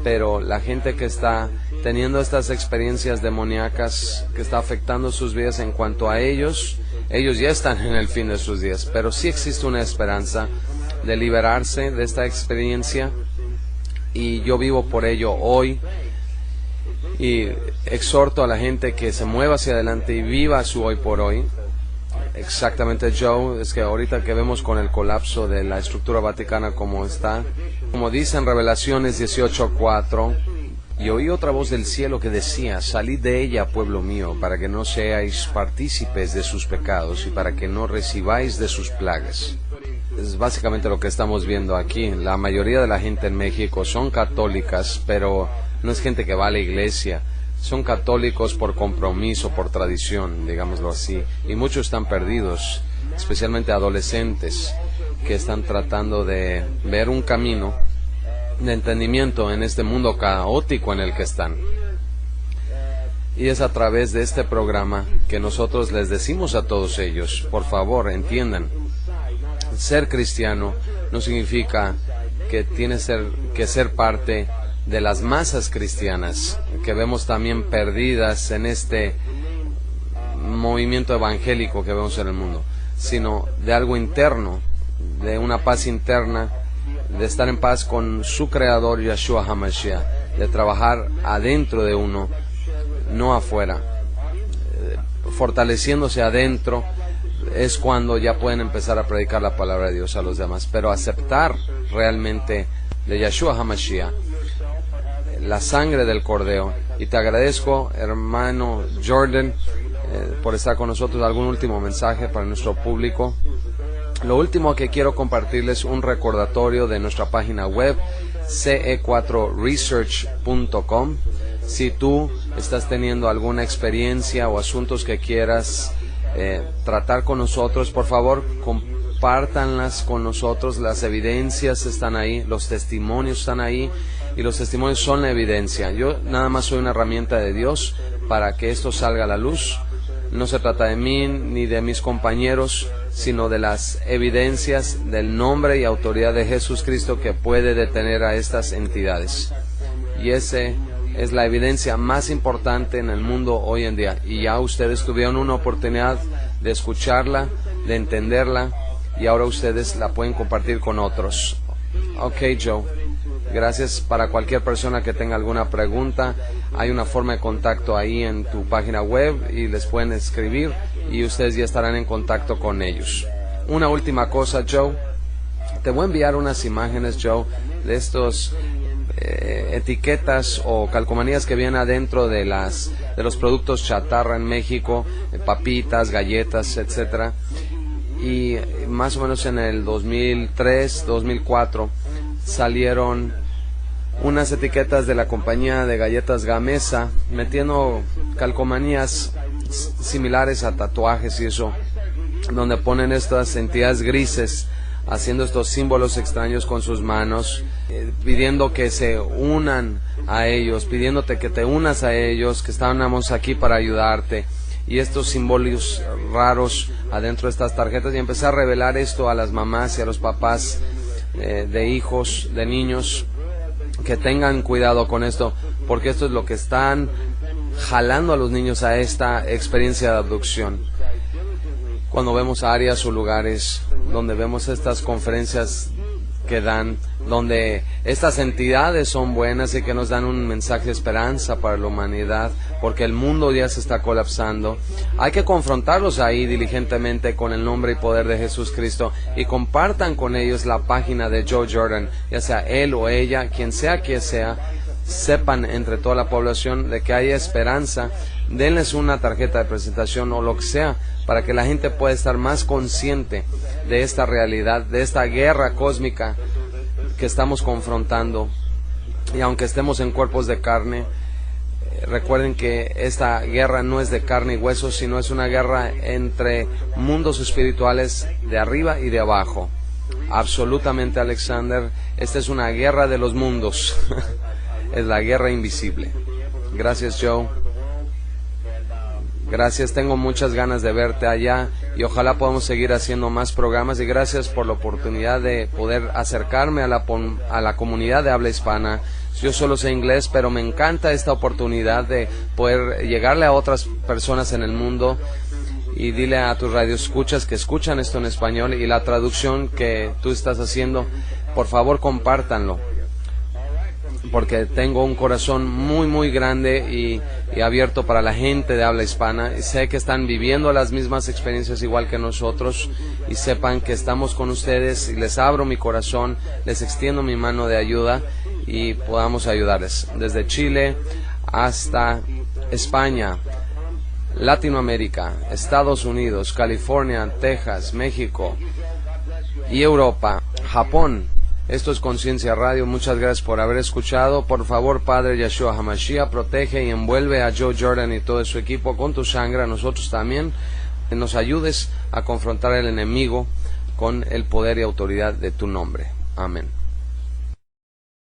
pero la gente que está teniendo estas experiencias demoníacas, que está afectando sus vidas, en cuanto a ellos ya están en el fin de sus días, pero sí existe una esperanza de liberarse de esta experiencia, y yo vivo por ello hoy, y exhorto a la gente que se mueva hacia adelante y viva su hoy por hoy. Exactamente, Joe, es que ahorita que vemos con el colapso de la estructura vaticana como está, como dice en Revelaciones 18:4, y oí otra voz del cielo que decía, salid de ella, pueblo mío, para que no seáis partícipes de sus pecados y para que no recibáis de sus plagas. Es básicamente lo que estamos viendo aquí. La mayoría de la gente en México son católicas, pero no es gente que va a la iglesia. Son católicos por compromiso, por tradición, digámoslo así, y muchos están perdidos, especialmente adolescentes que están tratando de ver un camino de entendimiento en este mundo caótico en el que están. Y es a través de este programa que nosotros les decimos a todos ellos, por favor, entiendan, ser cristiano no significa que tienes que ser parte de las masas cristianas que vemos también perdidas en este movimiento evangélico que vemos en el mundo, sino de algo interno, de una paz interna de estar en paz con su creador Yeshua HaMashiach, de trabajar adentro de uno, no afuera, fortaleciéndose adentro, es cuando ya pueden empezar a predicar la palabra de Dios a los demás. Pero aceptar realmente de Yeshua HaMashiach, la sangre del Cordero. Y te agradezco, hermano Jordan, por estar con nosotros. ¿Algún último mensaje para nuestro público? Lo último que quiero compartirles, un recordatorio de nuestra página web, ce4research.com. Si tú estás teniendo alguna experiencia o asuntos que quieras tratar con nosotros, por favor, compártanlas con nosotros. Las evidencias están ahí, los testimonios están ahí, y los testimonios son la evidencia. Yo nada más soy una herramienta de Dios para que esto salga a la luz. No se trata de mí ni de mis compañeros, sino de las evidencias del nombre y autoridad de Jesucristo que puede detener a estas entidades. Y ese es la evidencia más importante en el mundo hoy en día. Y ya ustedes tuvieron una oportunidad de escucharla, de entenderla, y ahora ustedes la pueden compartir con otros. Ok, Joe. Gracias. Para cualquier persona que tenga alguna pregunta, hay una forma de contacto ahí en tu página web y les pueden escribir y ustedes ya estarán en contacto con ellos. Una última cosa, Joe. Te voy a enviar unas imágenes, Joe, de estos etiquetas o calcomanías que vienen adentro de los productos chatarra en México, papitas, galletas, etcétera. Y más o menos en el 2003, 2004 salieron unas etiquetas de la compañía de galletas Gamesa metiendo calcomanías similares a tatuajes y eso, donde ponen estas entidades grises haciendo estos símbolos extraños con sus manos, pidiendo que se unan a ellos, pidiéndote que te unas a ellos, que estábamos aquí para ayudarte, y estos símbolos raros adentro de estas tarjetas. Y empecé a revelar esto a las mamás y a los papás de hijos, de niños, que tengan cuidado con esto, porque esto es lo que están jalando a los niños a esta experiencia de abducción. Cuando vemos áreas o lugares donde vemos estas conferencias que dan, donde estas entidades son buenas y que nos dan un mensaje de esperanza para la humanidad, porque el mundo ya se está colapsando, hay que confrontarlos ahí diligentemente con el nombre y poder de Jesucristo, y compartan con ellos la página de Joe Jordan, ya sea él o ella, quien sea que sea, sepan entre toda la población de que hay esperanza. Denles una tarjeta de presentación o lo que sea, para que la gente pueda estar más consciente de esta realidad, de esta guerra cósmica que estamos confrontando. Y aunque estemos en cuerpos de carne, recuerden que esta guerra no es de carne y hueso, sino es una guerra entre mundos espirituales de arriba y de abajo. Absolutamente, Alexander, esta es una guerra de los mundos. Es la guerra invisible. Gracias, Joe. Gracias, tengo muchas ganas de verte allá y ojalá podamos seguir haciendo más programas, y gracias por la oportunidad de poder acercarme a la comunidad de habla hispana. Yo solo sé inglés, pero me encanta esta oportunidad de poder llegarle a otras personas en el mundo. Y dile a tus radioescuchas que escuchan esto en español y la traducción que tú estás haciendo, por favor compártanlo, porque tengo un corazón muy grande y abierto para la gente de habla hispana, y sé que están viviendo las mismas experiencias igual que nosotros, y sepan que estamos con ustedes, y les abro mi corazón, les extiendo mi mano de ayuda y podamos ayudarles desde Chile hasta España, Latinoamérica, Estados Unidos, California, Texas, México y Europa, Japón. Esto es Conciencia Radio. Muchas gracias por haber escuchado. Por favor, Padre Yeshua HaMashiach, protege y envuelve a Joe Jordan y todo su equipo con tu sangre. A nosotros también nos ayudes a confrontar al enemigo con el poder y autoridad de tu nombre. Amén.